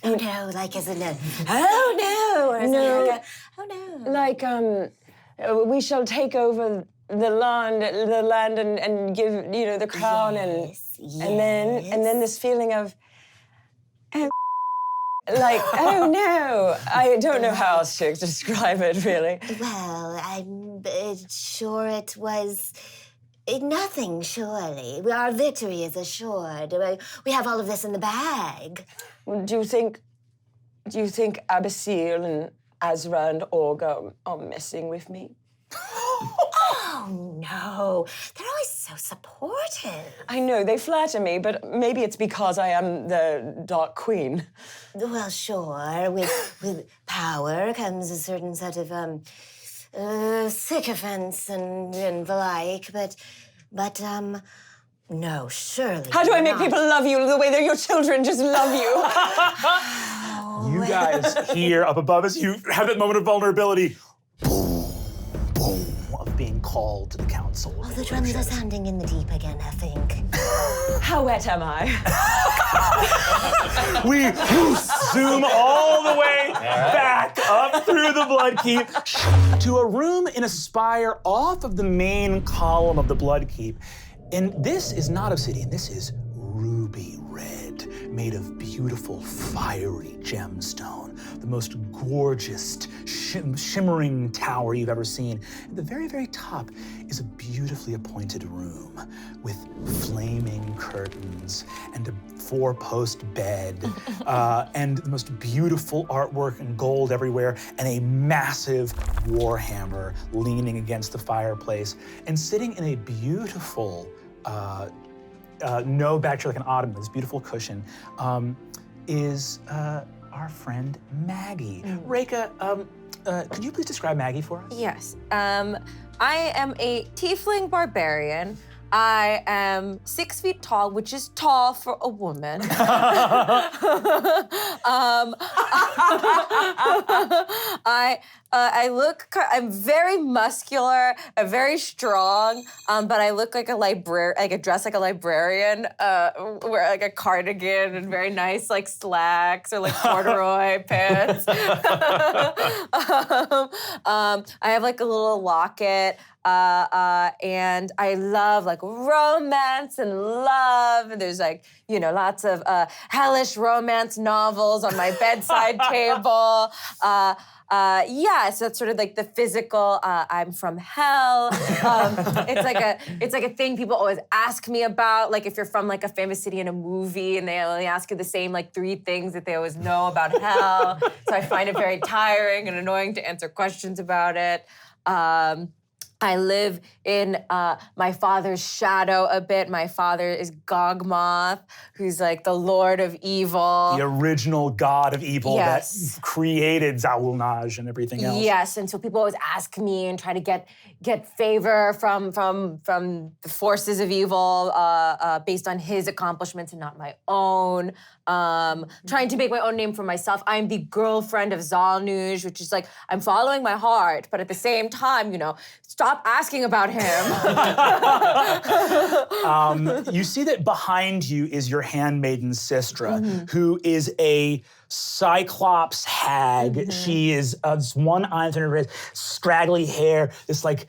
Oh no, like as in a, oh no, or is it like a, oh no. Like, we shall take over the land and give, the crown and then this feeling of, like, oh no, I don't know how else to describe it, really. Well, I'm sure it was nothing, surely. Our victory is assured. We have all of this in the bag. Do you think Abyssal and Azra and Olga are messing with me? Oh, no. They're always so supportive. I know, they flatter me, but maybe it's because I am the Dark Queen. Well, sure. With power comes a certain set of, sycophants and the like, but, no, surely. How do I make people love you the way that your children just love you? You guys here up above us, you have that moment of vulnerability. Boom, boom, of being called to the council. Oh, the drums are sounding in the deep again, I think. How wet am I? We zoom all the way back up through the Bloodkeep to a room in a spire off of the main column of the Bloodkeep. And this is not obsidian, this is ruby red, made of beautiful, fiery gemstone. The most gorgeous, shimmering tower you've ever seen. At the very, very top is a beautifully appointed room with flaming curtains and a 4-post bed and the most beautiful artwork and gold everywhere and a massive warhammer leaning against the fireplace. And sitting in a beautiful, no back chair like an ottoman, this beautiful cushion, is our friend Maggie. Rekha, could you please describe Maggie for us? Yes. I am a tiefling barbarian. I am 6 feet tall, which is tall for a woman. I'm very muscular, I'm very strong, but I look like I dress like a librarian, wear like a cardigan and very nice like slacks or like corduroy pants. I have like a little locket. And I love like romance and love. And there's like, lots of hellish romance novels on my bedside table. So that's sort of like the physical, I'm from hell. It's like a thing people always ask me about. Like if you're from like a famous city in a movie and they only ask you the same like 3 things that they always know about hell. So I find it very tiring and annoying to answer questions about it. I live in my father's shadow a bit. My father is Gogmoth, who's like the Lord of Evil. The original god of evil Yes. that created Zawulnaj and everything else. Yes, and so people always ask me and try to get favor from the forces of evil based on his accomplishments and not my own. Trying to make my own name for myself. I'm the girlfriend of Zawulnaj, which is like, I'm following my heart, but at the same time, stop asking about him. You see that behind you is your handmaiden Sistra, who is a Cyclops hag. She is one eye on her wrist, straggly hair, this like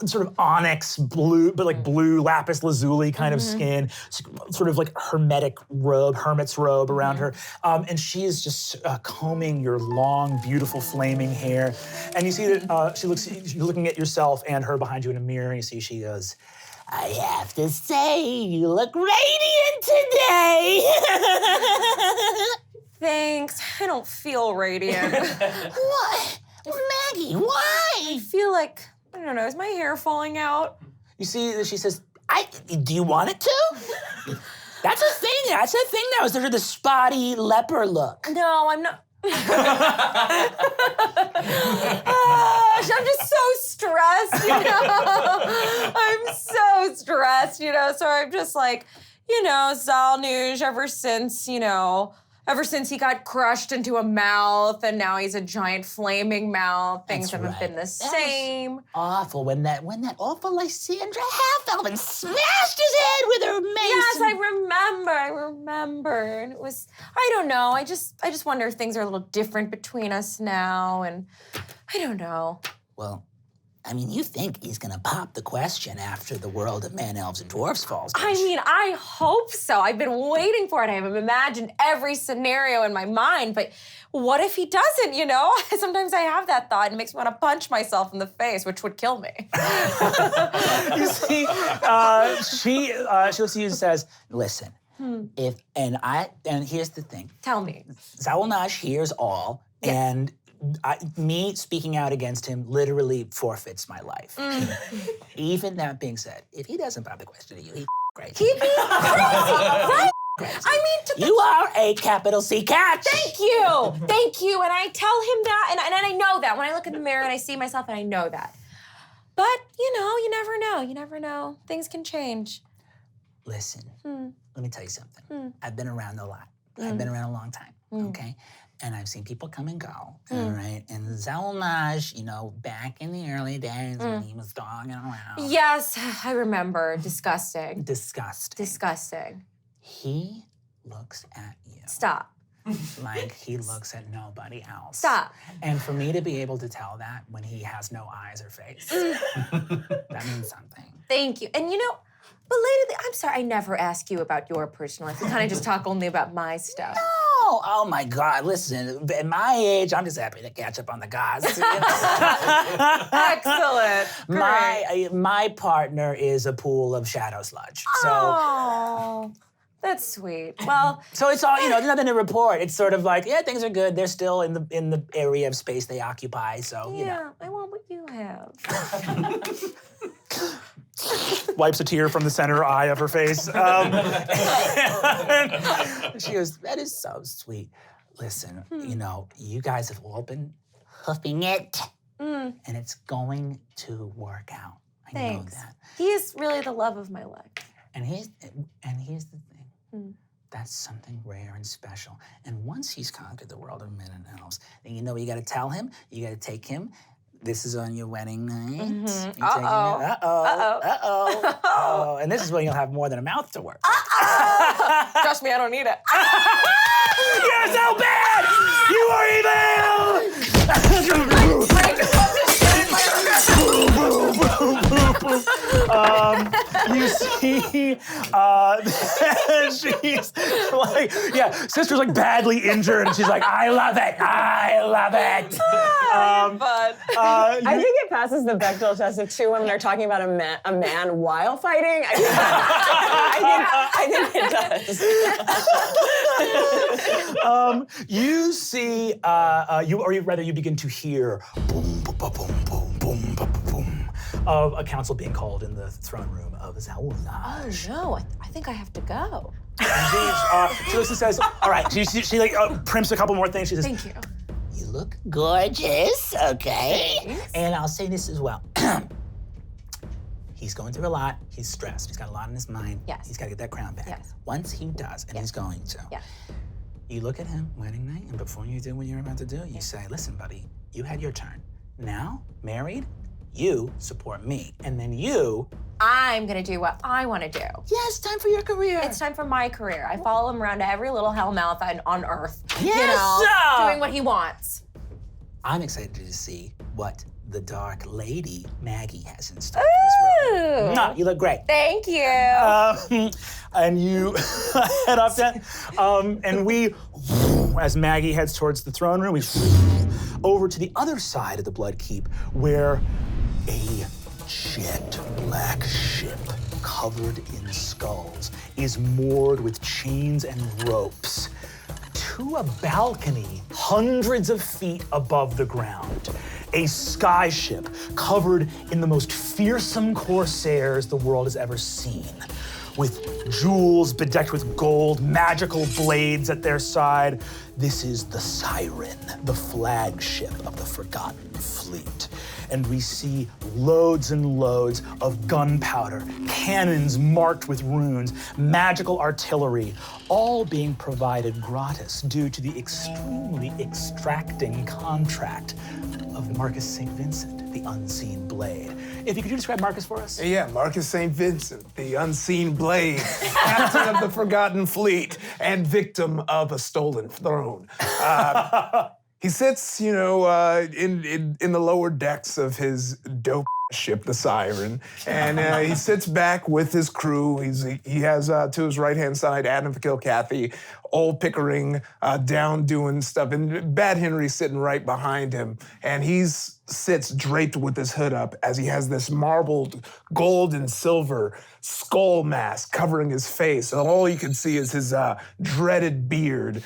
sort of onyx blue, but like blue lapis lazuli kind of skin, sort of like hermit's robe around her. And she is just combing your long, beautiful, flaming hair. And you see that you're looking at yourself and her behind you in a mirror, and you see she goes, I have to say, you look radiant today. Thanks. I don't feel radiant. What? Maggie, why? I feel like, I don't know, is my hair falling out? You see that she says, do you want it to? That's a thing. That's a thing now. Is there the spotty leper look? No, I'm not. I'm just so stressed, I'm so stressed, so I'm just like, Zawulnaj ever since, Ever since he got crushed into a mouth and now he's a giant flaming mouth, things That's haven't right. been the same. Awful when that awful Lysandra half-elven smashed his head with her mace. Yes, I remember. And it was, I don't know. I just wonder if things are a little different between us now, and I don't know. Well, I mean, you think he's gonna pop the question after the world of man, elves, and dwarfs falls. I mean, I hope so. I've been waiting for it. I have imagined every scenario in my mind, but what if he doesn't, you know? Sometimes I have that thought and it makes me want to punch myself in the face, which would kill me. You see, she looks at you and says, "Listen, and here's the thing. Tell me. Zawulnash hears all, and me speaking out against him literally forfeits my life. Even that being said, if he doesn't pop the question to you, he's crazy. He'd be crazy, right? I mean, You are a capital C catch. Thank you. And I tell him that, and I know that. When I look in the mirror and I see myself, and I know that. But, you never know. You never know. Things can change. Listen, let me tell you something. I've been around a lot. I've been around a long time, okay? And I've seen people come and go, all right? And Zawulnash, back in the early days when he was dogging around. Yes, I remember. Disgusting. Disgusting. He looks at you. Stop. Like he looks at nobody else. Stop. And for me to be able to tell that when he has no eyes or face, that means something. Thank you. And belatedly, I'm sorry, I never ask you about your personal life. We kind of just talk only about my stuff. No, oh my God, listen, at my age, I'm just happy to catch up on the gods. Excellent. Great. My partner is a pool of shadow sludge. So Oh, that's sweet. Well, so it's all, there's nothing to report. It's sort of like, yeah, things are good. They're still in the area of space they occupy, so, yeah, I want what you have. Wipes a tear from the center eye of her face. She goes, that is so sweet. Listen, you guys have all been hoofing it, and it's going to work out. I Thanks. know that. He is really the love of my life. And here's the thing. That's something rare and special. And once he's conquered the world of men and elves, then you know what you gotta tell him? You gotta take him. This is on your wedding night. Uh-oh. And this is when you'll have more than a mouth to work. Trust me, I don't need it. You're so bad! You are evil! You see, she's like, sister's like badly injured, and she's like, I love it. I think it passes the Bechdel test of two women are talking about a man while fighting. I think it does. You see, you begin to hear boom, boom, boom, boom, boom, boom, boom, of a council being called in the throne room of Zawulnash. Oh, no, I think I have to go. She looks and says, all right, she primps a couple more things. She says, Thank you. You look gorgeous, okay? Thanks. And I'll say this as well. He's going through a lot. He's stressed. He's got a lot in his mind. Yes. He's got to get that crown back. Yes. Once he does, and he's going to, you look at him wedding night, and before you do what you're about to do, you say, listen, buddy, you had your turn. Now, married, you support me. And then I'm gonna do what I wanna do. Yes, time for your career. It's time for my career. I follow him around to every little hellmouth on Earth. Yes, doing what he wants. I'm excited to see what the Dark Lady Maggie has in store for this room. No, you look great. Thank you. And you head up that, and we, as Maggie heads towards the throne room, we over to the other side of the Bloodkeep, where a jet black ship covered in skulls is moored with chains and ropes to a balcony hundreds of feet above the ground. A skyship covered in the most fearsome corsairs the world has ever seen, with jewels bedecked with gold, magical blades at their side. This is the Siren, the flagship of the Forgotten Fleet. And we see loads and loads of gunpowder, cannons marked with runes, magical artillery, all being provided gratis due to the extremely extracting contract of Marcus St. Vincent, the Unseen Blade. If you could describe Marcus for us? Yeah, Marcus St. Vincent, the Unseen Blade, captain of the Forgotten Fleet, and victim of a stolen throne. He sits, in the lower decks of his dope ship, the Siren, and he sits back with his crew. He has to his right-hand side Adam Kilcathy, Old Pickering down doing stuff, and Bad Henry sitting right behind him, and sits draped with his hood up as he has this marbled gold and silver skull mask covering his face, and all you can see is his dreaded beard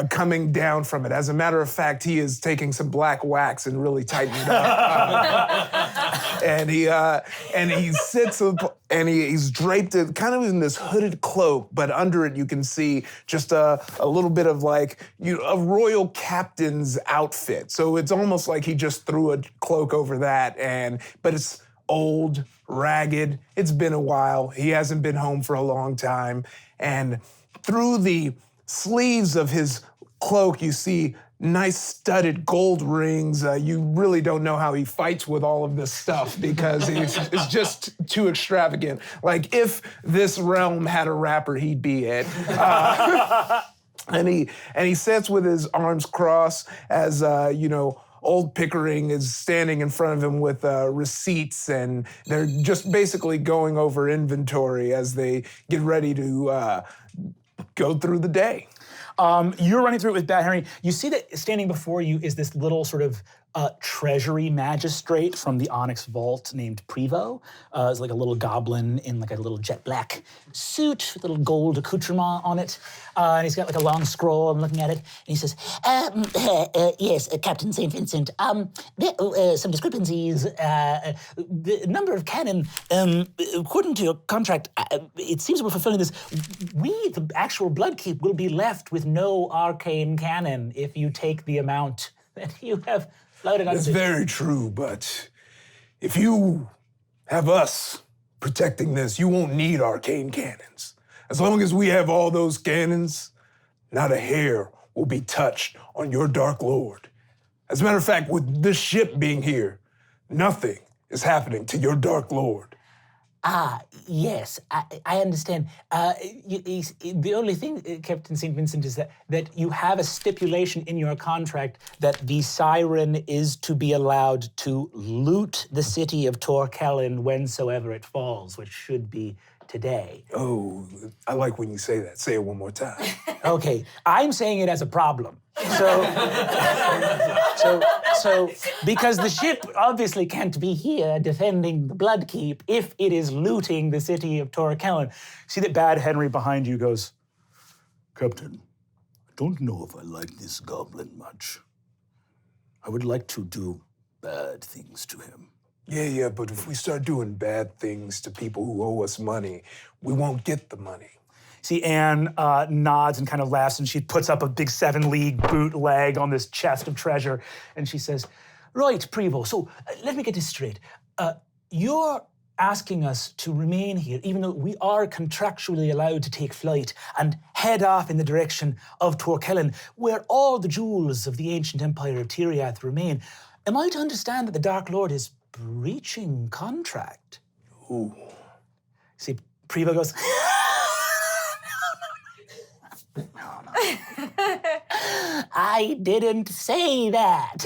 coming down from it. As a matter of fact, he is taking some black wax and really tightening it up. And he sits up, and he's draped it kind of in this hooded cloak, but under it you can see just a little bit of a royal captain's outfit. So it's almost like he just threw a cloak over that, but it's old, ragged. It's been a while. He hasn't been home for a long time. And through the sleeves of his cloak, you see nice studded gold rings. You really don't know how he fights with all of this stuff because it's just too extravagant. Like if this realm had a rapper, he'd be it. And he sits with his arms crossed as Old Pickering is standing in front of him with receipts, and they're just basically going over inventory as they get ready to go through the day. You're running through it with Bad Henry. You see that standing before you is this little sort of treasury magistrate from the Onyx Vault named Prevo. It's like a little goblin in like a little jet black suit with a little gold accoutrement on it. And he's got like a long scroll. I'm looking at it. And he says, yes, Captain St. Vincent, there are some discrepancies. The number of cannon, according to your contract, it seems we're fulfilling this. We, the actual Bloodkeep, will be left with no arcane cannon if you take the amount that you have loaded on. That's very true, but if you have us protecting this, you won't need arcane cannons. As long as we have all those cannons, not a hair will be touched on your Dark Lord. As a matter of fact, with this ship being here, nothing is happening to your Dark Lord. Yes, I understand. The only thing, Captain St. Vincent, is that you have a stipulation in your contract that the Siren is to be allowed to loot the city of Torkellen whensoever it falls, which should be today. Oh, I like when you say that. Say it one more time. Okay, I'm saying it as a problem. So, because the ship obviously can't be here defending the Bloodkeep if it is looting the city of Torkellen. See that Bad Henry behind you goes, Captain, I don't know if I like this goblin much. I would like to do bad things to him. Yeah, but if we start doing bad things to people who owe us money, we won't get the money. See, Anne nods and kind of laughs, and she puts up a big 7-league bootleg on this chest of treasure, and she says, right, Prevo, so let me get this straight. You're asking us to remain here, even though we are contractually allowed to take flight and head off in the direction of Torkellen, where all the jewels of the ancient empire of Tiriath remain. Am I to understand that the Dark Lord is breaching contract? Ooh. See, Prevo goes, I didn't say that.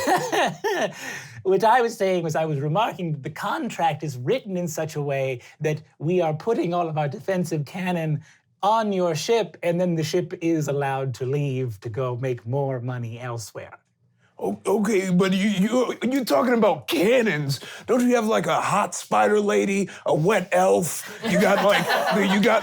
What I was saying was I was remarking that the contract is written in such a way that we are putting all of our defensive cannon on your ship, and then the ship is allowed to leave to go make more money elsewhere. Okay, but you talking about cannons? Don't you have like a hot spider lady, a wet elf? You got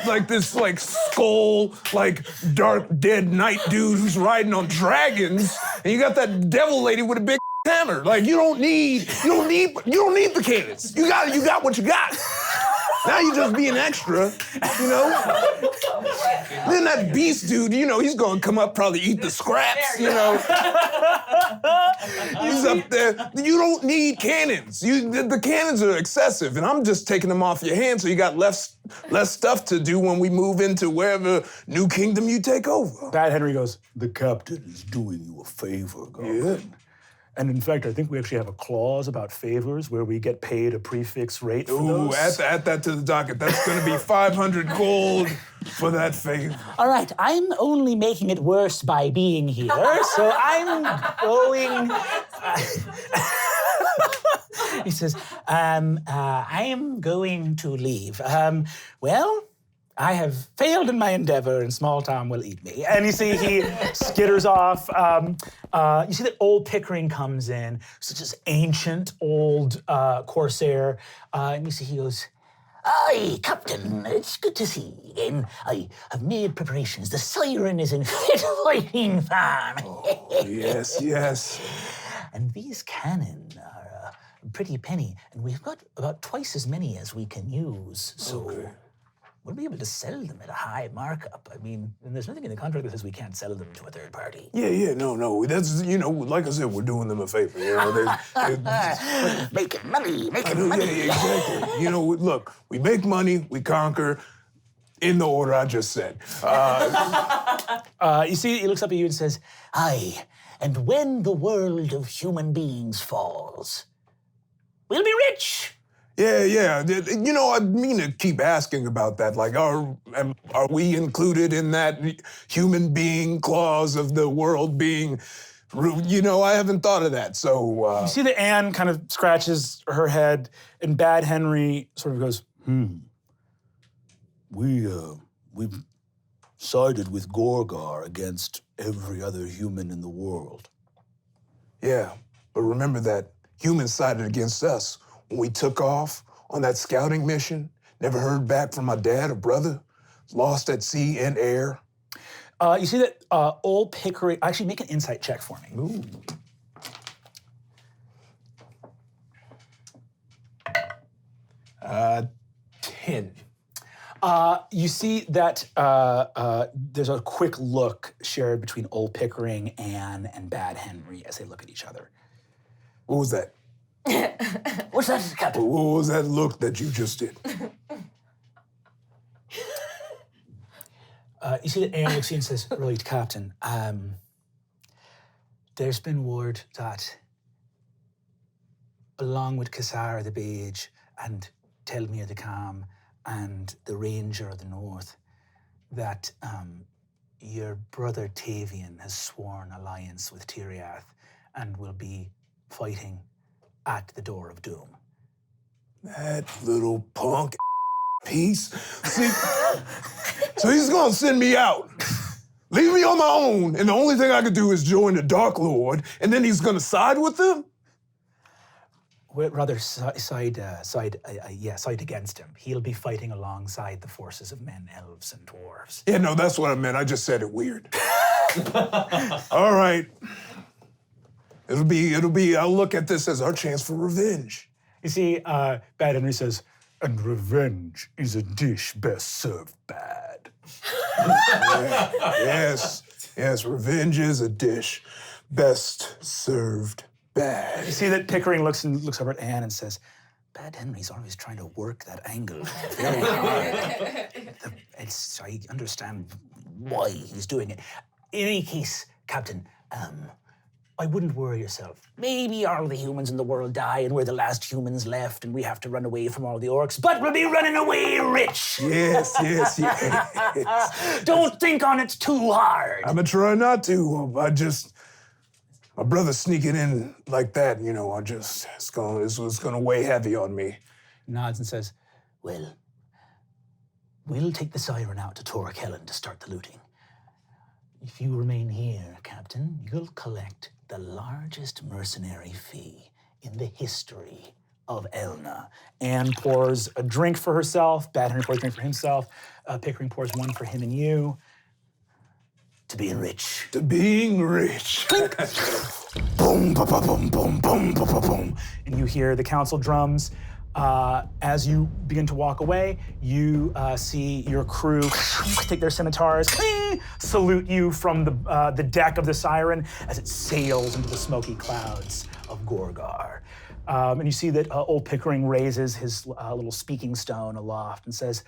like this like skull, like dark dead knight dude who's riding on dragons, and you got that devil lady with a big hammer. Like you don't need the cannons. You got what you got. Now you're just being extra, you know? Then that beast dude, you know, he's gonna come up, probably eat the scraps, you know? He's up there. You don't need cannons. The cannons are excessive, and I'm just taking them off your hands so you got less stuff to do when we move into wherever new kingdom you take over. Bad Henry goes, The captain is doing you a favor, Goblin. Yeah. and in fact, I think we actually have a clause about favors where we get paid a prefix rate for Ooh, those. add that to the docket. That's gonna be 500 gold for that favor. All right, I'm only making it worse by being here, so I'm going... He says, I am going to leave. Well, I have failed in my endeavor, and small Tom will eat me. And you see, he skitters off. You see that old Pickering comes in, such as ancient old corsair. And you see he goes, "Aye, Captain, it's good to see you again. I have made preparations. The siren is in fit fighting form." Oh, yes, yes. And these cannon are a pretty penny, and we've got about twice as many as we can use. So we'll be able to sell them at a high markup. I mean, and there's nothing in the contract that says we can't sell them to a third party. Yeah, no. That's, like I said, we're doing them a favor. Making money. Yeah, exactly. Look, we make money, we conquer, in the order I just said. You see, he looks up at you and says, "Aye, and when the world of human beings falls, we'll be rich." Yeah. I mean to keep asking about that. Like, are we included in that human being clause of the world being, I haven't thought of that, so... You see that Anne kind of scratches her head, and Bad Henry sort of goes, We've sided with Gorgar against every other human in the world. Yeah, but remember that humans sided against us when we took off on that scouting mission, never heard back from my dad or brother, lost at sea and air. You see that old Pickering... Actually, make an insight check for me. Ooh. Uh, 10. You see that there's a quick look shared between old Pickering, Anne, and Bad Henry as they look at each other. What was that? What's that, Captain? What was that look that you just did? You see that Anne looks at you and says, "Really, Captain, there's been word that along with Cassar the Beige and Telmir the Calm and the Ranger of the North, that your brother Tavian has sworn alliance with Tiriath and will be fighting at the door of doom." That little punk piece. See, so he's gonna send me out. Leave me on my own, and the only thing I could do is join the Dark Lord, and then he's gonna side with them? Well, rather side against him. He'll be fighting alongside the forces of men, elves, and dwarves. Yeah, no, that's what I meant. I just said it weird. All right. It'll be, I'll look at this as our chance for revenge. You see, Bad Henry says, "And revenge is a dish best served bad." Yes, revenge is a dish best served bad. You see that Pickering looks over at Anne and says, "Bad Henry's always trying to work that angle very hard." I understand why he's doing it. In any case, Captain, I wouldn't worry yourself. Maybe all the humans in the world die and we're the last humans left and we have to run away from all the orcs, but we'll be running away rich. Yes. Don't think on it too hard. I'm gonna try not to. My brother sneaking in like that, it's gonna weigh heavy on me. Nods and says, "Well, we'll take the siren out to Torek Helen to start the looting. If you remain here, Captain, you'll collect the largest mercenary fee in the history of Elna." Anne pours a drink for herself. Bad Henry pours a drink for himself. Pickering pours one for him and you. To being rich. To being rich. Boom, ba, ba, boom, boom, boom, ba, ba, boom. And you hear the council drums. As you begin to walk away, you see your crew take their scimitars, salute you from the deck of the Siren as it sails into the smoky clouds of Gorgar. And you see that old Pickering raises his little speaking stone aloft and says,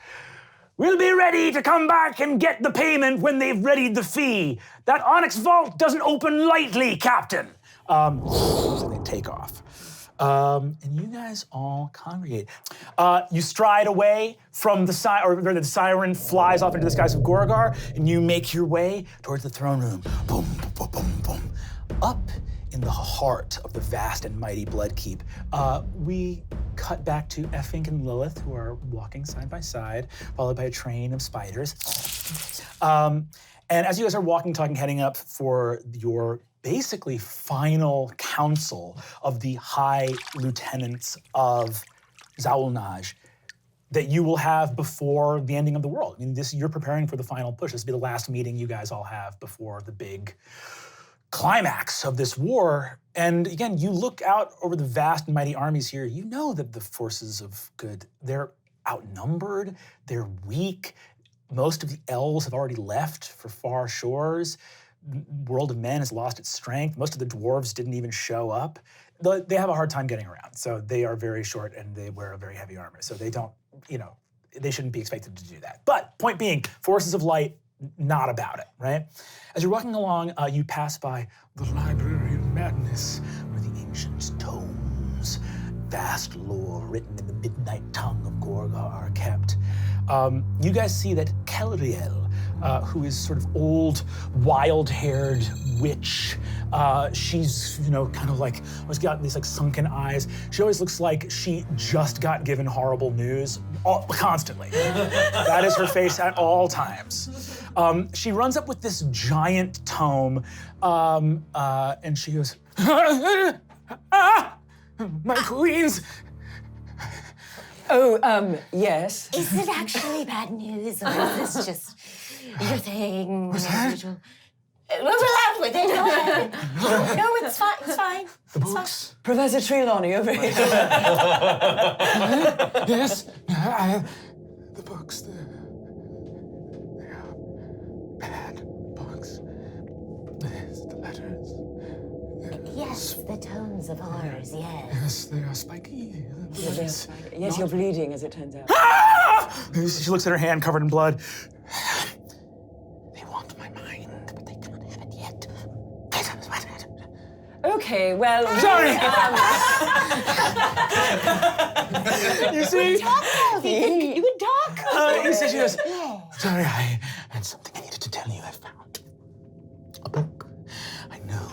"We'll be ready to come back and get the payment when they've readied the fee. That onyx vault doesn't open lightly, Captain." So they take off. And you guys all congregate. You stride away from the Siren flies off into the skies of Gorgar, and you make your way towards the throne room. Boom, boom, boom, boom. Up in the heart of the vast and mighty Bloodkeep, we cut back to Effink and Lilith, who are walking side by side, followed by a train of spiders. And as you guys are walking, talking, heading up for your basically final council of the high lieutenants of Zaulnaj that you will have before the ending of the world. I mean, you're preparing for the final push. This will be the last meeting you guys all have before the big climax of this war. And again, you look out over the vast and mighty armies here, you know that the forces of good, they're outnumbered, they're weak. Most of the elves have already left for far shores. World of Men has lost its strength. Most of the dwarves didn't even show up. They have a hard time getting around. So they are very short and they wear a very heavy armor. So they don't, they shouldn't be expected to do that. But point being, forces of light, not about it, right? As you're walking along, you pass by the Library of Madness, where the ancient tomes, vast lore written in the midnight tongue of Gorgar are kept. You guys see that Kelriel, who is sort of old, wild-haired witch. She's, kind of like, always got these like sunken eyes. She always looks like she just got given horrible news constantly. That is her face at all times. She runs up with this giant tome, and she goes, my queens. Oh, yes. Is it actually bad news, or is this just your thing? What's that? We'll laugh with it. Go ahead. No, it's fine. It's fine. The books? Professor Trelawney over here. Yes, the books, they are bad books. Yes, the letters. Yes, the tones of horrors, yes. Yes, they are spiky. Yes, you're bleeding, as it turns out. Ah! She looks at her hand covered in blood. They want my mind, but they can't have it yet. Okay, well... Sorry! You see? Talk now. You can talk. You see, she goes, sorry, I had something I needed to tell you. I found a book. I know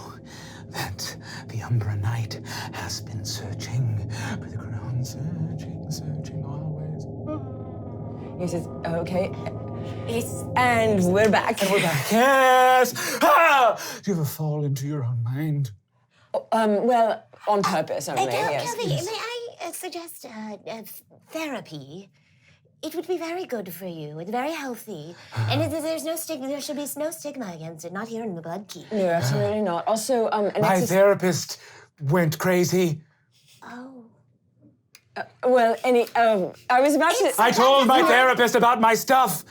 that the Umbra Knight has been searching for the crown, searching always. Yes, it's okay. And we're back. Yes! Ah! Do you ever fall into your own mind? Well, on purpose only, yes. May I suggest therapy? It would be very good for you. It's very healthy. And there's no stigma. There should be no stigma against it. Not here in the Bloodkeep. No, absolutely not. Also, My therapist went crazy. Oh. I was about to... I told my therapist about my stuff,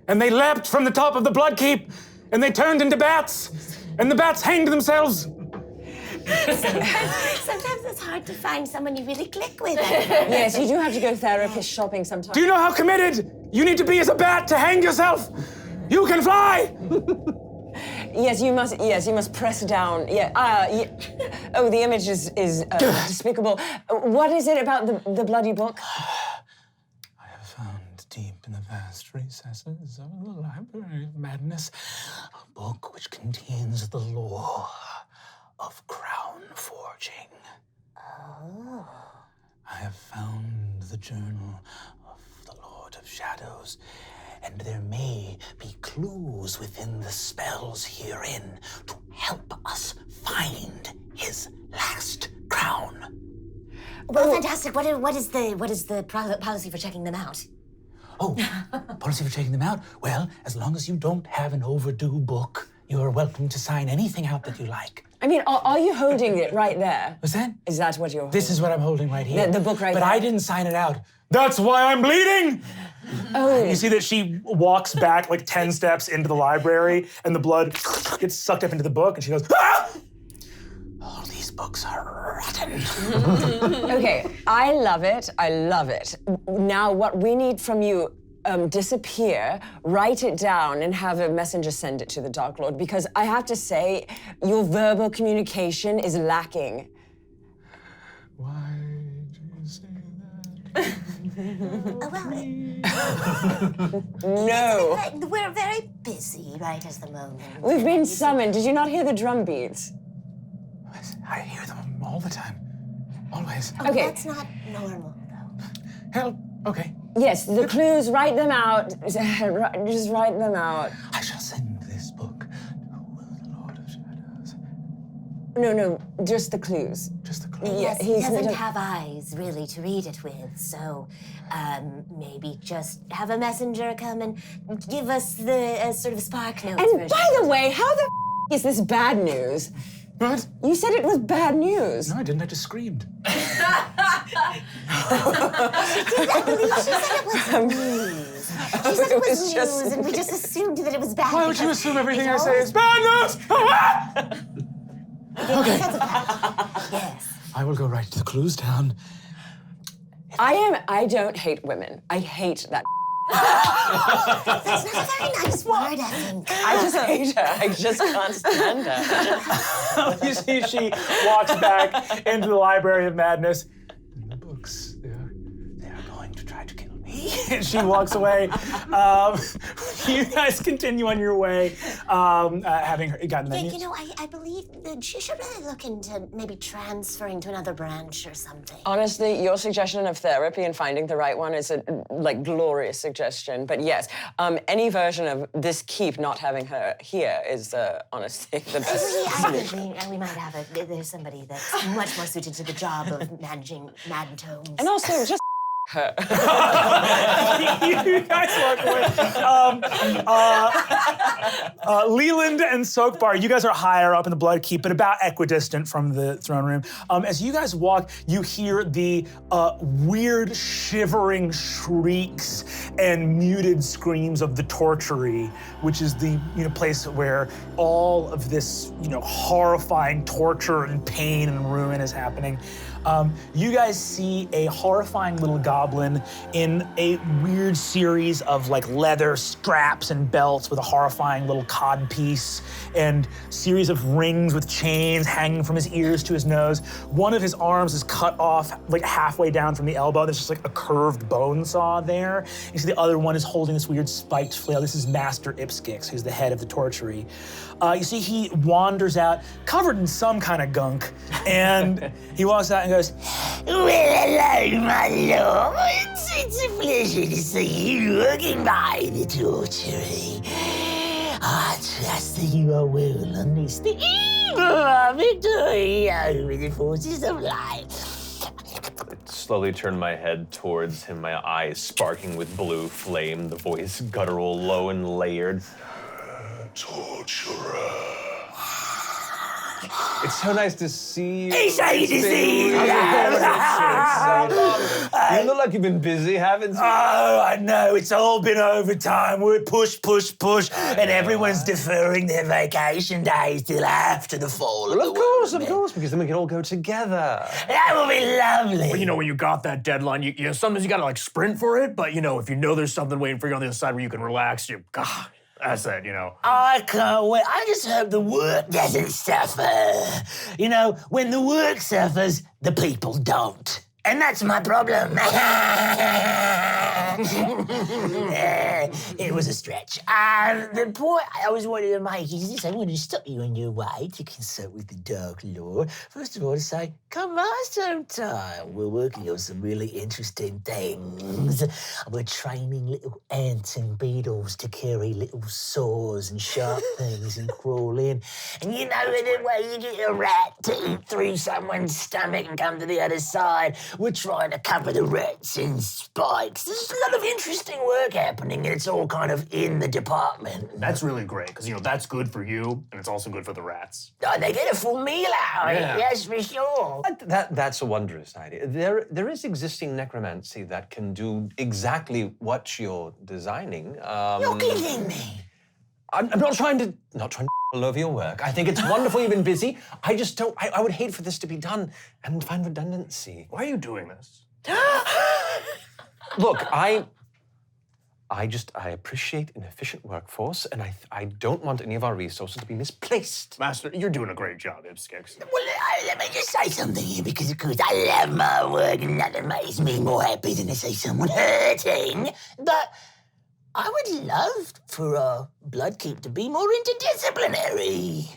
and they leapt from the top of the Bloodkeep, and they turned into bats, and the bats hanged themselves. Sometimes it's hard to find someone you really click with. Yes, you do have to go therapist shopping sometimes. Do you know how committed you need to be as a bat to hang yourself? You can fly! Yes, you must press down. Oh, the image is despicable. What is it about the bloody book? I have found deep in the vast recesses of the Library of Madness a book which contains the lore of crown forging. Oh. I have found the journal of the Lord of Shadows, and there may be clues within the spells herein to help us find his last crown. Well, fantastic. What is the policy for checking them out? Oh, policy for checking them out? Well, as long as you don't have an overdue book You are welcome to sign anything out that you like. I mean, are you holding it right there? What's that? Is that what you're holding? This is what I'm holding right here. The book right but there? I didn't sign it out. That's why I'm bleeding! Oh. You see that she walks back like 10 steps into the library and the blood gets sucked up into the book and she goes, ah! All these books are rotten. Okay, I love it. I love it. Now, what we need from you, disappear, write it down, and have a messenger send it to the Dark Lord, because I have to say, your verbal communication is lacking. Why did you say that? No. We're very busy right at the moment. We've been summoned. Did you not hear the drum beats? I hear them all the time. Always. Oh, Okay. That's not normal, though. Hell, okay. Yes, the clues, write them out. Just write them out. I shall send this book to the Lord of Shadows. No, just the clues. Just the clues. Yeah, Yes, he he's doesn't have eyes, really, to read it with, so maybe just have a messenger come and give us the sort of Spark Notes And version. by the way, how the is this bad news? What? You said it was bad news. No, I didn't. I just screamed. I believe she said it was news. She said it was news, and we just assumed that it was bad. Why would you assume everything I say always- is bad news? Okay. That's a fact. Yes. I will go write the clues down. I don't hate women. I hate that. That's not a very nice word, I think. I just hate her. I just can't stand her. You see, she walks back into the Library of Madness. And the books, they are going to try to kill me. And she walks away. You guys continue on your way, having gotten that. You know, I believe that she should really look into maybe transferring to another branch or something. Honestly, your suggestion of therapy and finding the right one is a glorious suggestion. But yes, any version of this keep not having her here is honestly the best. I think we might have there's somebody that's much more suited to the job of managing Mad Tomes. And also, just her. You guys walk away. Leland and Soakbar, you guys are higher up in the Bloodkeep, but about equidistant from the throne room. As you guys walk, you hear the weird shivering shrieks and muted screams of the tortury, which is the place where all of this horrifying torture and pain and ruin is happening. You guys see a horrifying little goblin in a weird series of leather straps and belts with a horrifying little codpiece and series of rings with chains hanging from his ears to his nose. One of his arms is cut off halfway down from the elbow. There's just a curved bone saw there. You see the other one is holding this weird spiked flail. This is Master Ipskix, who's the head of the tortury. You see he wanders out covered in some kind of gunk, and he walks out and goes, "Well, hello, my lord. It's a pleasure to see you working by the tortury. I trust that you are well understood. Victory over the forces of light." Slowly turn my head towards him, my eyes sparking with blue flame, the voice guttural, low and layered. Torturer. It's so nice to see you. It's nice to see you. You look like you've been busy, haven't you? Oh, I know. It's all been overtime. We're push, and everyone's deferring their vacation days till after the fall. Well, of course, because then we can all go together. That will be lovely. Well, when you got that deadline, you sometimes you gotta sprint for it, but if you know there's something waiting for you on the other side where you can relax, that's it, I can't wait. I just hope the work doesn't suffer. When the work suffers, the people don't. And that's my problem. It was a stretch. The point I was wanting to make is this. I wanted to stop you on your way to consult with the Dark Lord. First of all, to say, come last time. We're working on some really interesting things. We're training little ants and beetles to carry little saws and sharp things and crawl in. And the way you get a rat to eat through someone's stomach and come to the other side, we're trying to cover the rats in spikes. There's a lot of interesting work happening, and it's all kind of in the department. That's really great, because, that's good for you, and it's also good for the rats. Oh, they get a full meal out of it, Yeah. yes, for sure. That's a wondrous idea. There is existing necromancy that can do exactly what you're designing. You're kidding me. I'm not trying to all over your work. I think it's wonderful you've been busy. I just don't. I would hate for this to be done and find redundancy. Why are you doing this? Look, I appreciate an efficient workforce, and I don't want any of our resources to be misplaced. Master, you're doing a great job, Ipskix. Well, let me just say something here, because of course I love my work, and nothing makes me more happy than to see someone hurting. But I would love for Bloodkeep to be more interdisciplinary.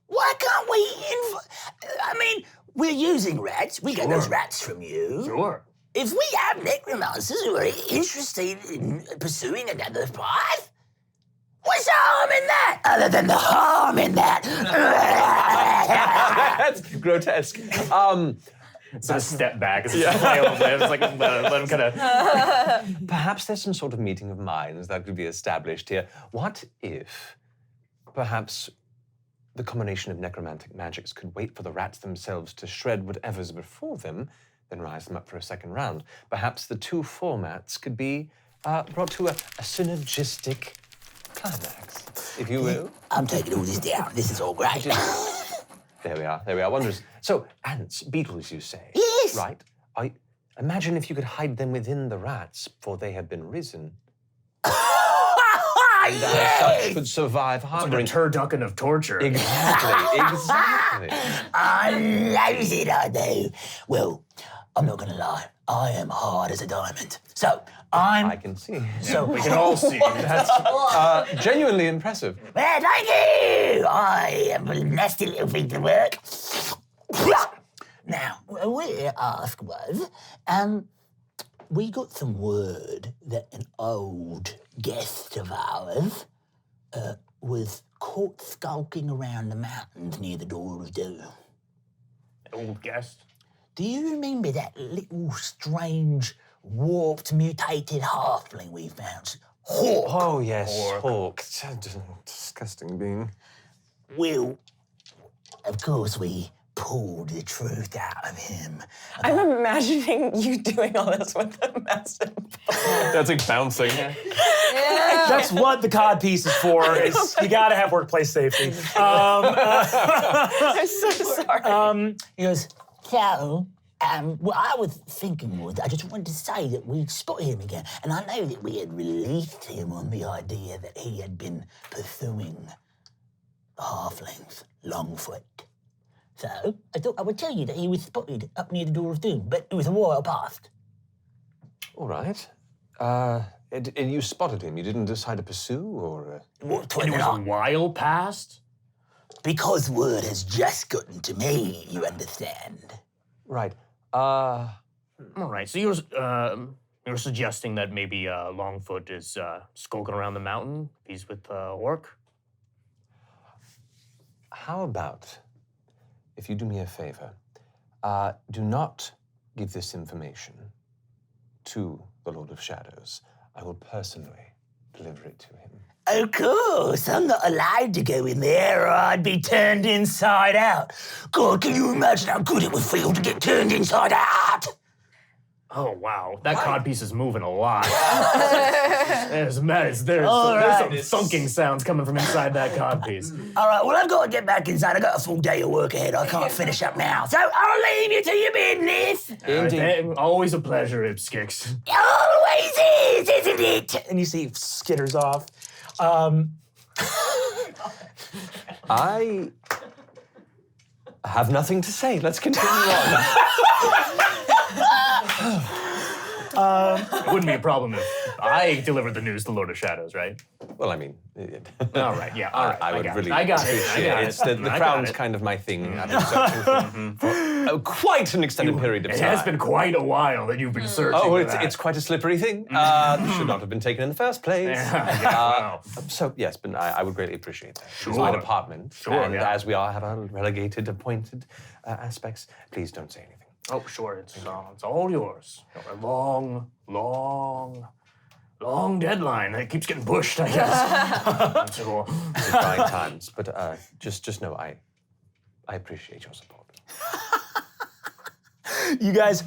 Why can't we we're using rats. We get those rats from you. Sure. If we have necromancers who are interested in pursuing another path, what's the harm in that? Other than the harm in that. That's grotesque. Sort of step back as it's play over there. It's like let him kind of. Perhaps there's some sort of meeting of minds that could be established here. What if, perhaps, the combination of necromantic magics could wait for the rats themselves to shred whatever's before them, then rise them up for a second round? Perhaps the two formats could be brought to a synergistic climax, if you will. I'm taking all this down. This is all great. There we are, wondrous. So, ants, beetles, you say? Yes. Right. Imagine if you could hide them within the rats, for they have been risen. And as such could survive harboring. It's like a turducken of torture. Exactly. I love it, I do. Well, I'm not gonna lie. I am hard as a diamond. So, I can see. So we can all see. That's genuinely impressive. Well, thank you. I am a nasty little piece of work. Now, we ask was, we got some word that an old guest of ours was caught skulking around the mountains near the Door of Doom. Old guest? Do you remember that little strange, warped, mutated halfling we found? Hawk. Oh, yes, Hawk. Disgusting being. Well, of course we pulled the truth out of him. I'm imagining you doing all this with a massive. That's like bouncing. That's what the cod piece is for. Is you got to have workplace safety. I'm so sorry. He goes, so, what I was thinking was, I just wanted to say that we spotted him again, and I know that we had released him on the idea that he had been pursuing the halflings, Longfoot. So, I thought I would tell you that he was spotted up near the Door of Doom, but it was a while past. All right. And you spotted him. You didn't decide to pursue, or? And it was a while past? Because word has just gotten to me, you understand. Right. All right. So you're suggesting that maybe Longfoot is skulking around the mountain. He's with Orc. How about if you do me a favor? Do not give this information to the Lord of Shadows. I will personally deliver it to him. Of course, I'm not allowed to go in there or I'd be turned inside out. God, can you imagine how good it would feel to get turned inside out? Oh, wow. That codpiece is moving a lot. There's some thunking sounds coming from inside that codpiece. All right, well, I've got to get back inside. I've got a full day of work ahead. I can't finish up now. So I'll leave you to your business. Indeed. Always a pleasure, Ipskix. Always is, isn't it? And you see skitters off. I have nothing to say. Let's continue on. It wouldn't be a problem if I delivered the news to Lord of Shadows, right? Well, I mean... all right, yeah, all right. I would really I got appreciate it. It's the crown's kind of my thing. I've been searching for quite an extended period of time. It has been quite a while that you've been searching. Oh, for it's quite a slippery thing. Should not have been taken in the first place. So, yes, but I would greatly appreciate that. Sure. It's my department. Sure, and yeah. as we all have our relegated, appointed aspects, please don't say anything. Oh, sure, it's all yours. A long, long long deadline. It keeps getting pushed, I guess. So, Trying times, but just know I appreciate your support. You guys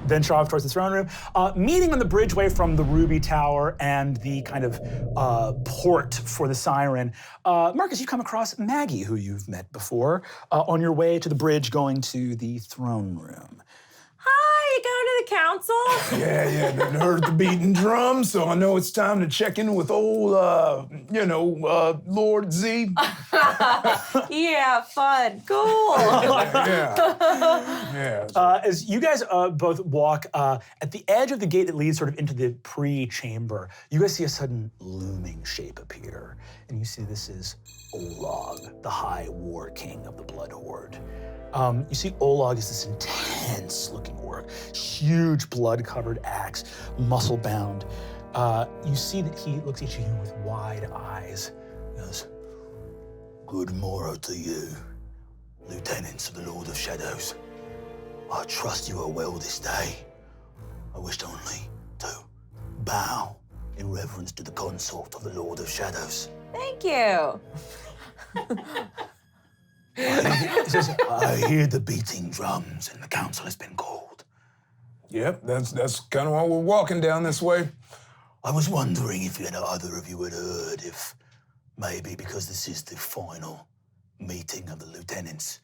venture off towards the throne room, meeting on the bridgeway from the Ruby Tower and the kind of port for the Siren. Marcus, you come across Maggie, who you've met before, on your way to the bridge going to the throne room. Hi, you going to the council? Yeah, done heard the beating drum, so I know it's time to check in with old, Lord Z. Yeah, fun, cool. Yeah. As you guys both walk at the edge of the gate that leads sort of into the pre-chamber, you guys see a sudden looming shape appear. And you see this is Olag, the High War King of the Blood Horde. You see Olag is this intense-looking orc, huge blood-covered axe, muscle-bound. You see that he looks at you with wide eyes. He goes, Good morrow to you, lieutenants of the Lord of Shadows. I trust you are well this day. I wished only to bow in reverence to the consort of the Lord of Shadows. Thank you. He says, I hear the beating drums and the council has been called. Yep, that's kind of why we're walking down this way. I was wondering if either of you had heard, if maybe because this is the final meeting of the lieutenants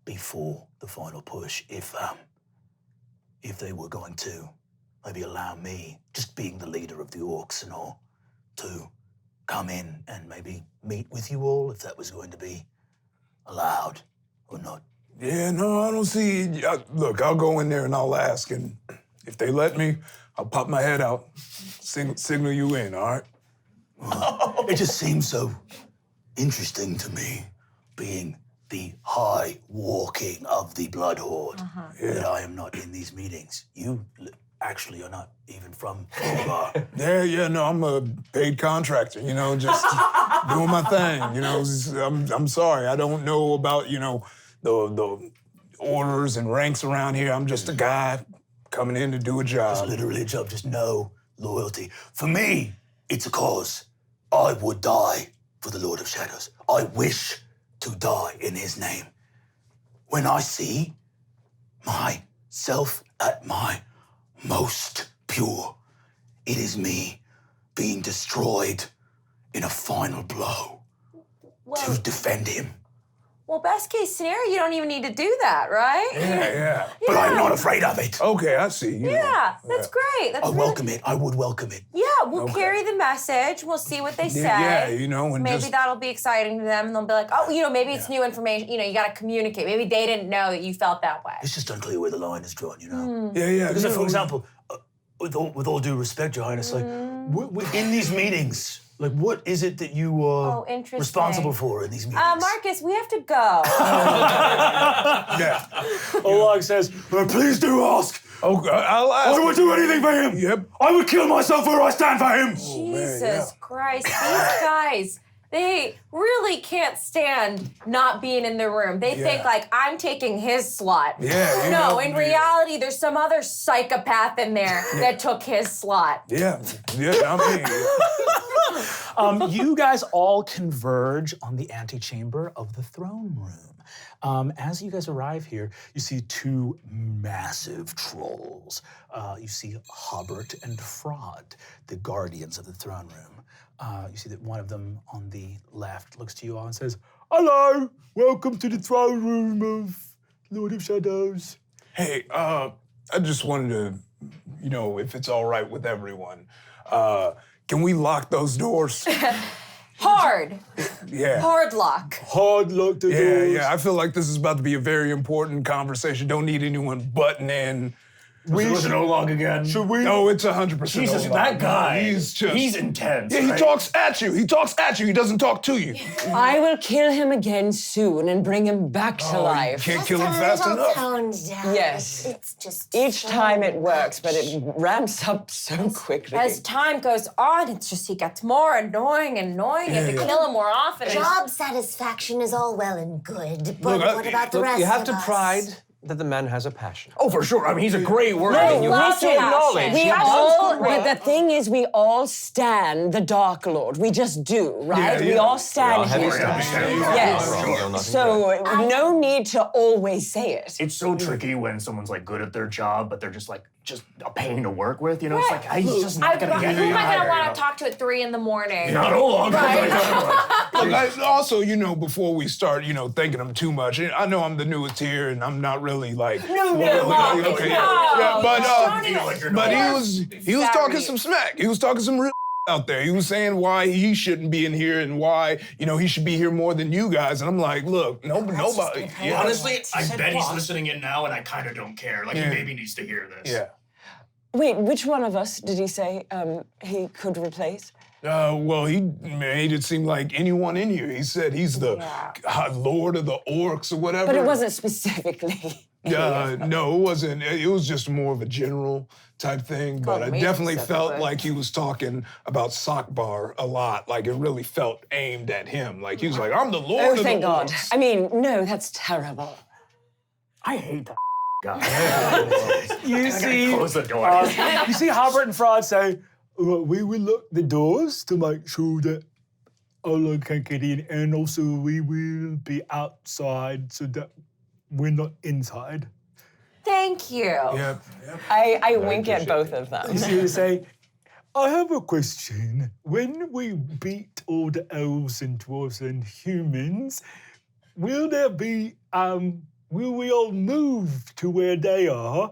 before the final push, if they were going to maybe allow me, just being the leader of the orcs and all, to come in and maybe meet with you all, if that was going to be allowed or not. Yeah, no, I don't see. Look, I'll go in there and I'll ask, and if they let me, I'll pop my head out, signal you in, all right? It just seems so interesting to me, being the High War King of the Blood Horde, that I am not in these meetings. You actually are not even from Vorpahl. Yeah, no, I'm a paid contractor, just doing my thing, I'm sorry, I don't know about, the orders and ranks around here. I'm just a guy coming in to do a job. It's literally a job, just no loyalty. For me, it's a cause. I would die for the Lord of Shadows. I wish to die in his name. When I see myself at my most pure, it is me being destroyed in a final blow to defend him. Well, best case scenario, you don't even need to do that, right? Yeah. But I'm not afraid of it. Okay, I see. That's great. That's I really... welcome it. I would welcome it. Yeah, we'll carry the message. We'll see what they say. Yeah, and maybe that'll be exciting to them, and they'll be like, oh, maybe it's new information. You got to communicate. Maybe they didn't know that you felt that way. It's just unclear where the line is drawn, Yeah. Because, for example, with all due respect, Your Highness, in these meetings, what is it that you are responsible for in these meetings? Marcus, we have to go. Olag says, please do ask. Okay, I'll ask. I would do anything for him. Yep. I would kill myself where I stand for him. Jesus Christ, these guys, they really can't stand not being in the room. They think I'm taking his slot. Yeah. No, in reality, there's some other psychopath in there that took his slot. Yeah, I mean. You guys all converge on the antechamber of the throne room. As you guys arrive here, you see two massive trolls. You see Hobart and Fraud, the guardians of the throne room. You see that one of them on the left looks to you all and says, "Hello, welcome to the throne room of Lord of Shadows." Hey, I just wanted to, if it's all right with everyone, can we lock those doors? Hard. Yeah. Hard lock. Hard lock the doors. Yeah. I feel like this is about to be a very important conversation. Don't need anyone butting in. We should Olag again. Should we? No, it's 100%. Jesus, Olag. that guy. He's intense. Yeah, he talks at you. He doesn't talk to you. I will kill him again soon and bring him back to life. You can't kill him fast enough. Yes. It's just Each time it works, but it ramps up so quickly. As time goes on, it's just he gets more annoying. You have to kill him more often. Job satisfaction is all well and good, but what about the rest You have of to us? pride that the man has a passion. Oh, for sure. I mean, he's a great worker. No, You listen, have to acknowledge. we Yes. all, the thing is, we all stand the Dark Lord. We just do, right? Yeah, We yeah. all stand We all here. have to Yes. So no need to always say it. It's so tricky when someone's like good at their job, but they're just a pain to work with. You know, it's like he's just not gonna get Who am I hired, gonna want you to talk to at 3 in the morning? know? Not all. Look, also, before we start, thanking him too much, I know I'm the newest here, and I'm not really like. Okay. Yeah, but he was talking some smack. He was talking some real out there. He was saying why he shouldn't be in here and why he should be here more than you guys. And I'm like, look, nobody. Yeah. Honestly, I bet he's listening in now, and I kind of don't care. Like he maybe needs to hear this. Yeah. Wait, which one of us did he say he could replace? Well, he made it seem like anyone in here. He said he's the lord of the orcs or whatever. But it wasn't specifically. No, it wasn't. It was just more of a general type thing. But I definitely felt like he was talking about Sockbar a lot. Like it really felt aimed at him. Like he was like, I'm the lord of the orcs. Oh, thank God. I mean, no, that's terrible. I hate that guy. You see, Close the door. you see Harbert and Fraud say, we will lock the doors to make sure that Ola can get in, and also we will be outside so that we're not inside. Thank you. Yep. I wink at both of them. You see, they say, I have a question. When we beat all the elves and dwarves and humans, will there be, will we all move to where they are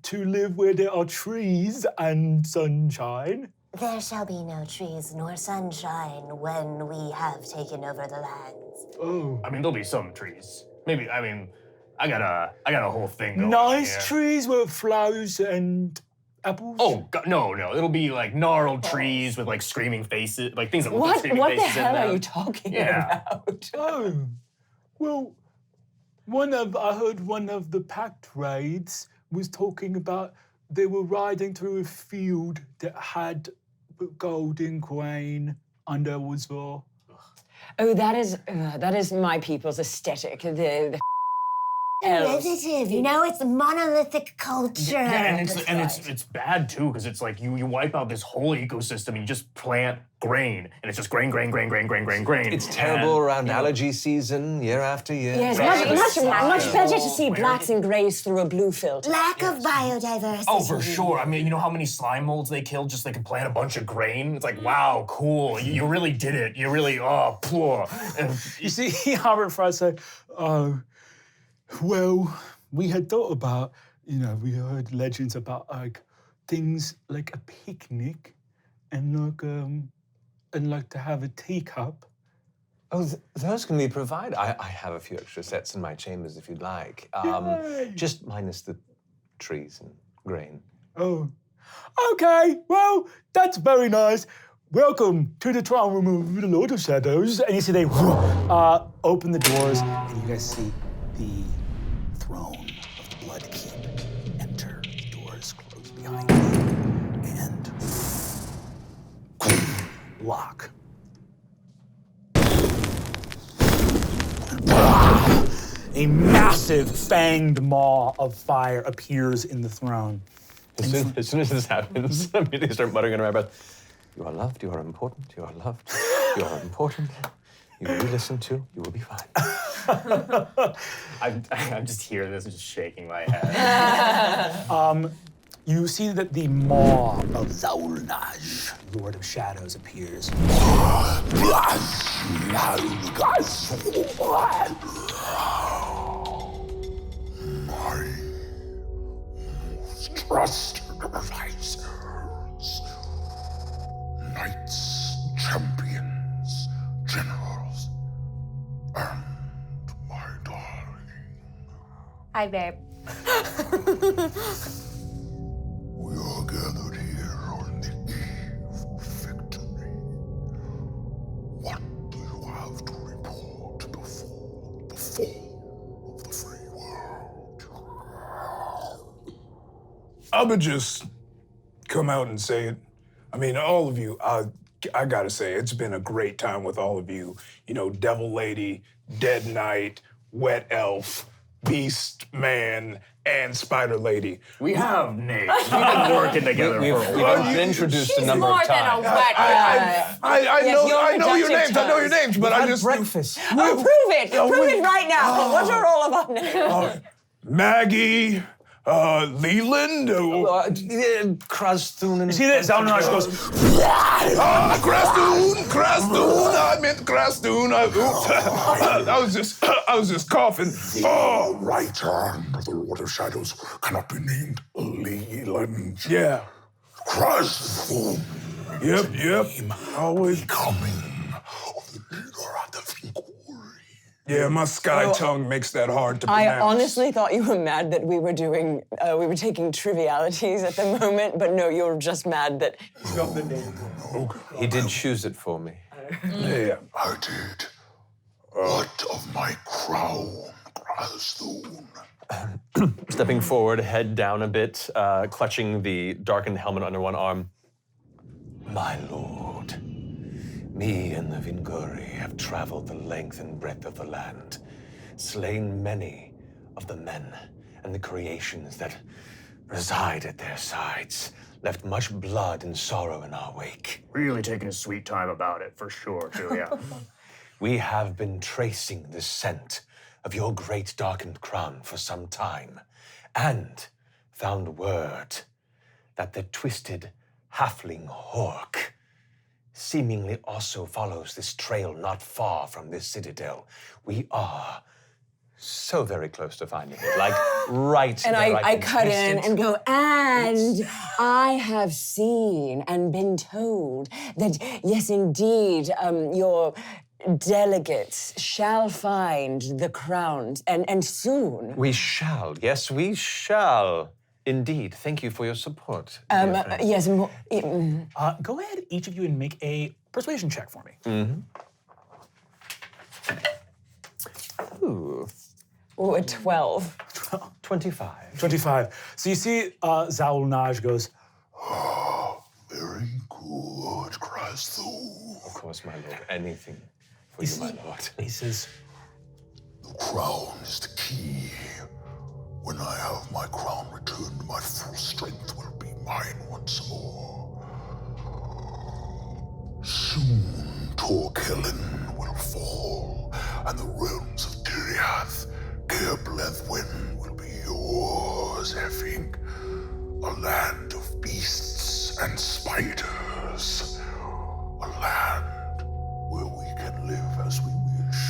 to live where there are trees and sunshine? There shall be no trees nor sunshine when we have taken over the lands. Oh. I mean, there'll be some trees. Maybe. I mean, I got a whole thing going. Nice here. trees with flowers and apples? Oh God, no! It'll be like gnarled trees with like screaming faces, like things that look like screaming What the faces in hell them. are you talking Yeah. about? Oh. Well, I heard one of the pact raids was talking about they were riding through a field that had golden grain and there was Oh, that is my people's aesthetic. The elves. Repetitive, it's monolithic culture. Yeah, and it's bad too because it's like you wipe out this whole ecosystem and you just plant grain and it's just grain. It's terrible around allergy season, year after year. Yes, much better to see blacks and greys through a blue filter. Lack of biodiversity. Oh, for sure. I mean, you know how many slime molds they killed just so they could plant a bunch of grain? It's like, wow, cool. You really did it. You really, poor. You see, Harbert Fry said, well, we had thought about, we heard legends about like things like a picnic and like to have a teacup. Oh, those can be provided. I have a few extra sets in my chambers if you'd like. Just minus the trees and grain. Oh, okay. Well, that's very nice. Welcome to the throne room of the Lord of Shadows. And you see they open the doors, and you guys see the throne of the Bloodkeep enter. The doors close behind you, and lock. A massive fanged maw of fire appears in the throne. As soon as this happens, I immediately start muttering under my breath, you are loved, you are important, you are loved, you are important. You will be listened to, you will be fine. I'm just hearing this and just shaking my head. You see that the maw of Zaulnaj, Lord of Shadows, appears. My most trusted advisors, knights, champions, generals, and my darling. Hi, babe. We are gathered here on the eve of victory. What do you have to report before the fall of the free world? I would just come out and say it. I mean, all of you, I gotta say, it's been a great time with all of you. Devil Lady, Dead Knight, Wet Elf, Beast Man, and Spider Lady. We have names. We've been working together for a while. We've been introduced a number more of than a times. wet I know your names. I know your names, but I just breakfast. Oh, prove it. Prove it right now. What's your roll of honor? Maggie, Leland. Krastoon and... You see that? Zalnaj goes, Krastoon. I meant Krastoon. I was just coughing. The right hand of the Lord of Shadows cannot be named Leland. Yeah. Krastoon. Yep. Always. Coming of the leader of the Fingori. Yeah, my sky tongue makes that hard to I pronounce. honestly thought you were mad that we were taking trivialities at the moment, but no, you're just mad that you got the name. He did choose it for me. Yeah. I did. What of my crown, Krastoon? Stepping forward, head down a bit, clutching the darkened helmet under one arm. My lord, me and the Vingori have traveled the length and breadth of the land, slain many of the men and the creations that reside at their sides, left much blood and sorrow in our wake. Really taking a sweet time about it, for sure, too, yeah. We have been tracing the scent of your great darkened crown for some time, and found word that the twisted halfling Hork seemingly also follows this trail not far from this citadel. We are so very close to finding it, like right And there, I cut in and go, and I have seen and been told that, yes, indeed, your delegates shall find the crown, and soon. We shall, yes, we shall. Indeed. Thank you for your support. dear friend. Yes, go ahead, each of you, and make a persuasion check for me. Ooh. Ooh, a 12. 25. 25. So you see Zalnaj goes, Very good, Krastoon. Of course, my lord. Anything for you, my lord. he says, The crown is the key. When I have my crown returned, my full strength will be mine once more. Soon Torkellen will fall, and the realms of Tiriath, Gerblethwyn will be yours, Effing. A land of beasts and spiders. A land where we can live as we wish.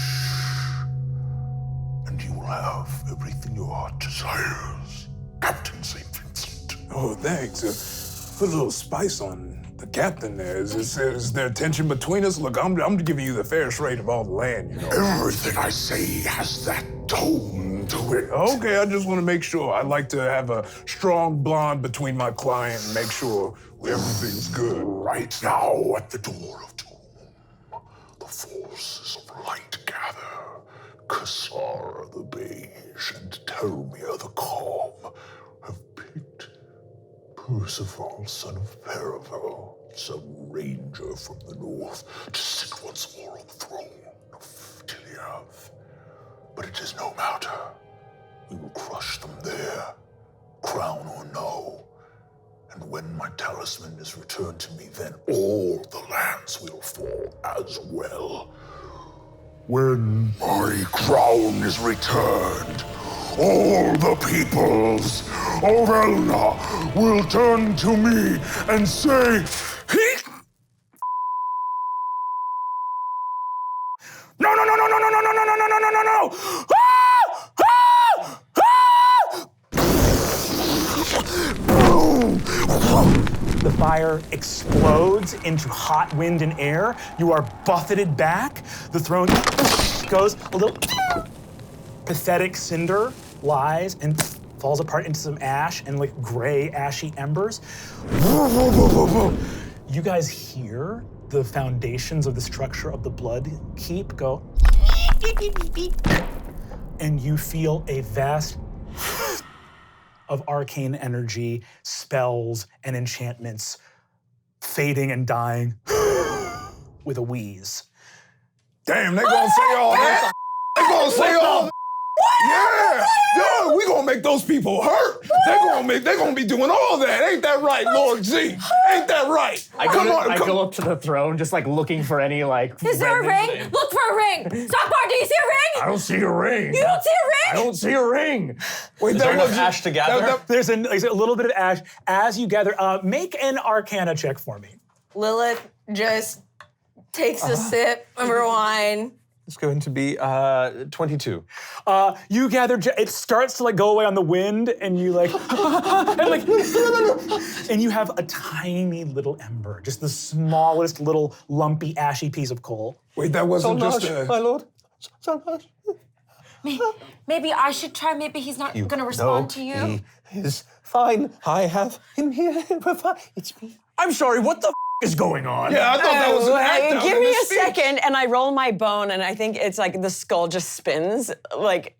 And you will have everything your heart desires, Captain St. Vincent. Oh, thanks. Put a little spice on the captain there. Is there tension between us? Look, I'm giving you the fairest rate of all the land, you know. Everything I say has that tone to it. Okay, I just want to make sure. I like to have a strong bond between my client and make sure everything's good. Right now, at the door of doom, the forces of light gather. Kassara the beige and Termia the calm have picked Percival, son of Paravel, some ranger from the north, to sit once more on the throne of Tiliath. But it is no matter. We will crush them there, crown or no. And when my talisman is returned to me, then all the lands will fall as well. When my crown is returned, all the peoples of Elna will turn to me and say, No, no, no, no, no, no, no, no, no, no, no, no, no, no! Ah! Ah! Ah! the fire explodes into hot wind and air. You are buffeted back. The throne goes a little pathetic cinder lies and falls apart into some ash and like gray, ashy embers. You guys hear the foundations of the structure of the Bloodkeep go, and you feel a vast of arcane energy, spells, and enchantments fading and dying with a wheeze. Damn, they gonna say all that? They gonna say all that? Yeah, no, we gonna make those people hurt. They're gonna be doing all that. Ain't that right, Lord Z? Ain't that right? I go up to the throne, just like looking for any like. Is there a ring? Look for a ring. Stockbar, do you see a ring? I don't see a ring. You don't see a ring? I don't see a ring. Wait, Is there enough ash to gather? There's a little bit of ash. As you gather, make an Arcana check for me. Lilith just takes a sip of her wine. It's going to be 22. You gather, it starts to like go away on the wind, and you like, and like, and you have a tiny little ember, just the smallest little lumpy ashy piece of coal. Wait, that wasn't just a... my lord. Maybe I should try. Maybe he's not going to respond to you. He is fine. I have him here. It's me. I'm sorry. What the is going on? Yeah, I thought that was an act. Give me a second, and I roll my bone, and I think it's like the skull just spins, like.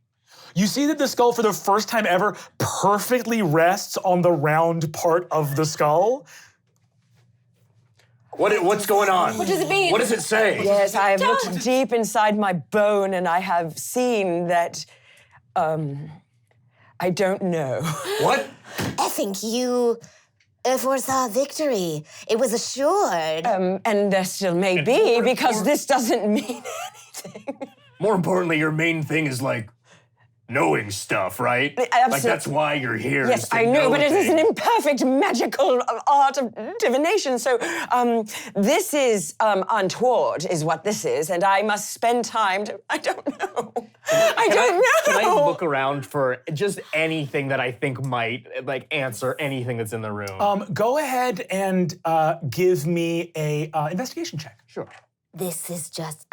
You see that the skull, for the first time ever, perfectly rests on the round part of the skull. What's going on? What does it mean? What does it say? Yes, I have looked deep inside my bone, and I have seen that. I don't know. What? I think you foresaw victory. It was assured. And there still may be, because this doesn't mean anything. More importantly, your main thing is like knowing stuff, right? Like that's why you're here. Yes, I know, but it is an imperfect magical art of divination. So this is untoward, is what this is, and I must spend time to. I don't know. I don't know. Can I look around for just anything that I think might like answer anything that's in the room? Go ahead and give me a investigation check. Sure. This is just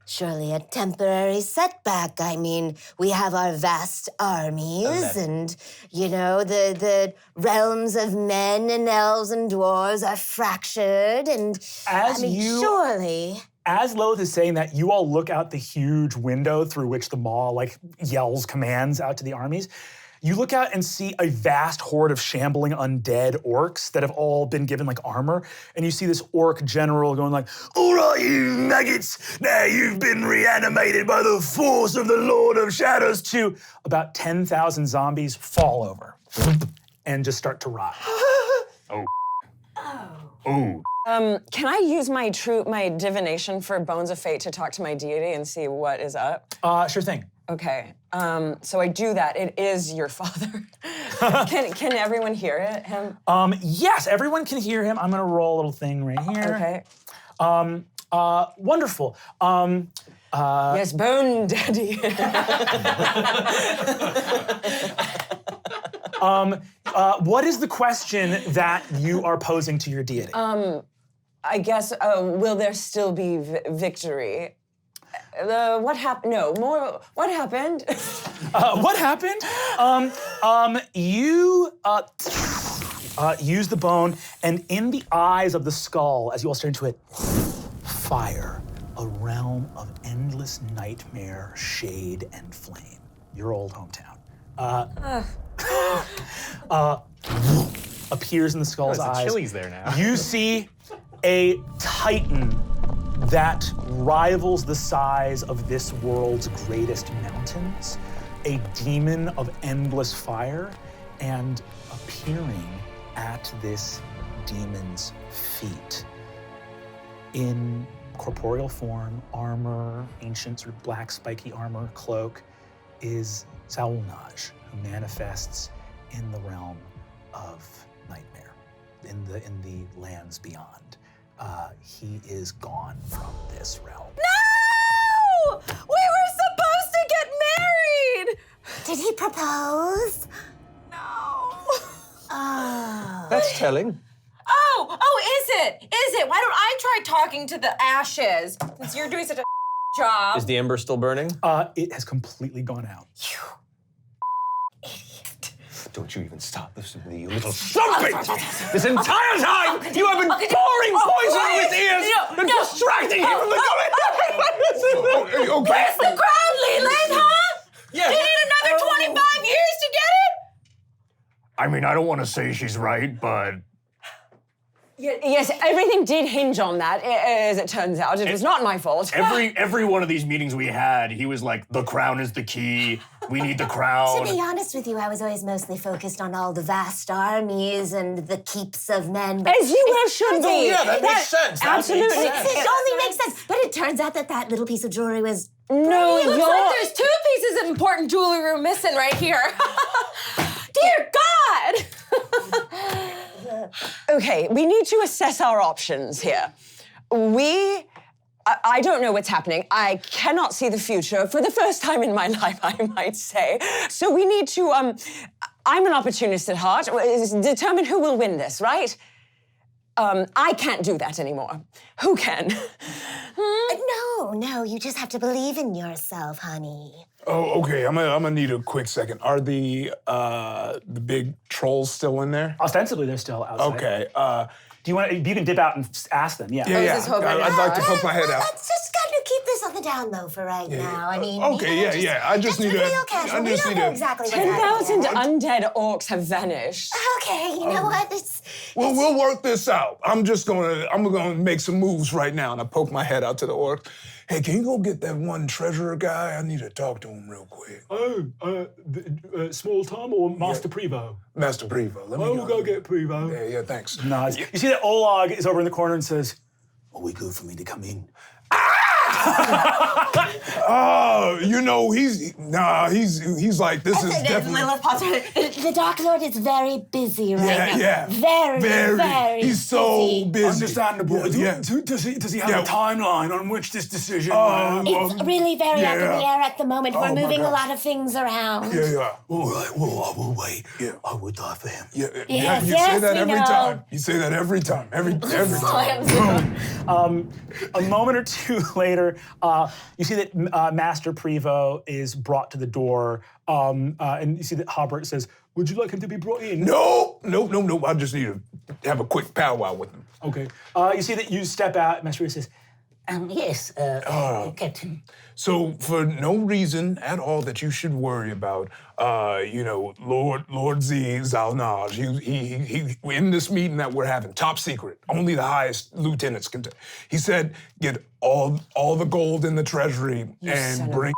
surely a temporary setback. I mean, we have our vast armies, and, you know, the realms of men and elves and dwarves are fractured, and surely. As Loth is saying that, you all look out the huge window through which the maw like yells commands out to the armies. You look out and see a vast horde of shambling undead orcs that have all been given like armor, and you see this orc general going like, All right, you maggots, now you've been reanimated by the force of the Lord of Shadows. to about 10,000 zombies fall over and just start to rot. Ooh. Can I use my divination for Bones of Fate to talk to my deity and see what is up? Sure thing. Okay. So I do that. It is your father. Can everyone hear him? Yes, everyone can hear him. I'm gonna roll a little thing right here. Okay. Wonderful. Yes, Bone Daddy. What is the question that you are posing to your deity? I guess, will there still be victory? What happened? No, more. What happened? What happened? You use the bone, and in the eyes of the skull, as you all stare into it, fire, a realm of endless nightmare, shade, and flame. Your old hometown. Appears in the skull's There's eyes. Chili's there now. You see a titan that rivals the size of this world's greatest mountains, a demon of endless fire, and appearing at this demon's feet in corporeal form, armor, ancient sort of black spiky armor, cloak, is Zaulnaj, who manifests in the realm of nightmare, in the lands beyond. He is gone from this realm. No! We were supposed to get married! Did he propose? No. That's telling. Oh, is it? Is it? Why don't I try talking to the ashes, since you're doing such a job? Is the ember still burning? It has completely gone out. Don't you even stop this with me, you little strumpet! This entire time, you have been pouring poison in his ears and distracting him from the coming. Okay. Where's the crown, Leland, huh? Yeah. Do you need another 25 years to get it? I mean, I don't want to say she's right, but Yes, everything did hinge on that, as it turns out. It was not my fault. Every one of these meetings we had, he was like, the crown is the key. We need the crown. To be honest with you, I was always mostly focused on all the vast armies and the keeps of men. But As you well should be. Oh, yeah, that makes sense. That makes Absolutely. sense. It only makes sense. But it turns out that little piece of jewelry was... No, It looks like there's 2 pieces of important jewelry we're missing right here. Dear God! Okay, we need to assess our options here. I don't know what's happening. I cannot see the future for the first time in my life, I might say. So we need to, I'm an opportunist at heart. Determine who will win this, right? I can't do that anymore. Who can? No, you just have to believe in yourself, honey. Oh, okay. I'm gonna need a quick second. Are the big trolls still in there? Ostensibly, they're still outside. Okay. Do you want? You can dip out and ask them. Yeah. Yeah. this Hogan? I'd like to poke my head out. Let's just kind of keep this on the down low for right now. I mean, Okay. Yeah. I just need real to. casual. I We just don't need know to. exactly what's 10,000 happening. undead orcs have vanished. Okay, you know what? Well, we'll work this out. I'm gonna make some moves right now, and I poke my head out to the orc. Hey, can you go get that one treasurer guy? I need to talk to him real quick. Small Tom or Master Prevo? Master Prevo. Let me We'll go get Prevo. Yeah, thanks. Nods. You see that Olag is over in the corner and says, Are we good for me to come in? He's like, this is definitely. Lilith pops her. The Dark Lord is very busy right now. Yeah. Very. He's so busy. Understandable. Yeah. Does he have Yeah. a timeline on which this decision? It's really very up in yeah. the air at the moment. Oh, We're my moving a gosh. lot of things around. Yeah. All right, well, I will wait. Yeah. I will die for him. Yeah. Yes, You yes, say that we every know. time. You say that every time. Every time. A moment or two later, you see that Master Prevo is brought to the door, and you see that Hobart says, "Would you like him to be brought in?" No. I just need to have a quick powwow with him. Okay. You see that you step out, Master Prevo says, Yes, Captain. So for no reason at all that you should worry about, Lord Z Zalnaj, he in this meeting that we're having, top secret, only the highest lieutenants can. He said, get all the gold in the treasury and bring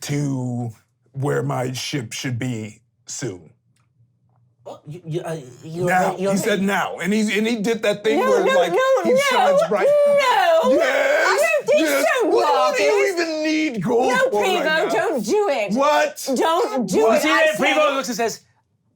to where my ship should be soon. Now he said now, and he did that thing where he shines bright. No. Yes. I don't think so, What do you Marcus. even need gold No, for right now? Prevo, don't do it. What? Don't do "You it. see I that?" say. Prevo looks and says,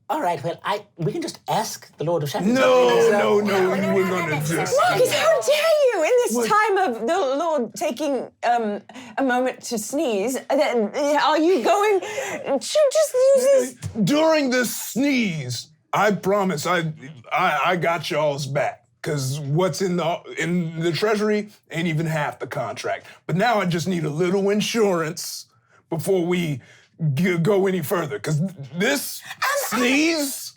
All right, well, we can just ask the Lord of Shadows. No, you were gonna just. Marcus, how dare you, in this time of the Lord taking a moment to sneeze, are you going to just use this? During the sneeze, I promise I got y'all's back. Cause what's in the treasury ain't even half the contract. But now I just need a little insurance before we go any further. Cause this sneeze.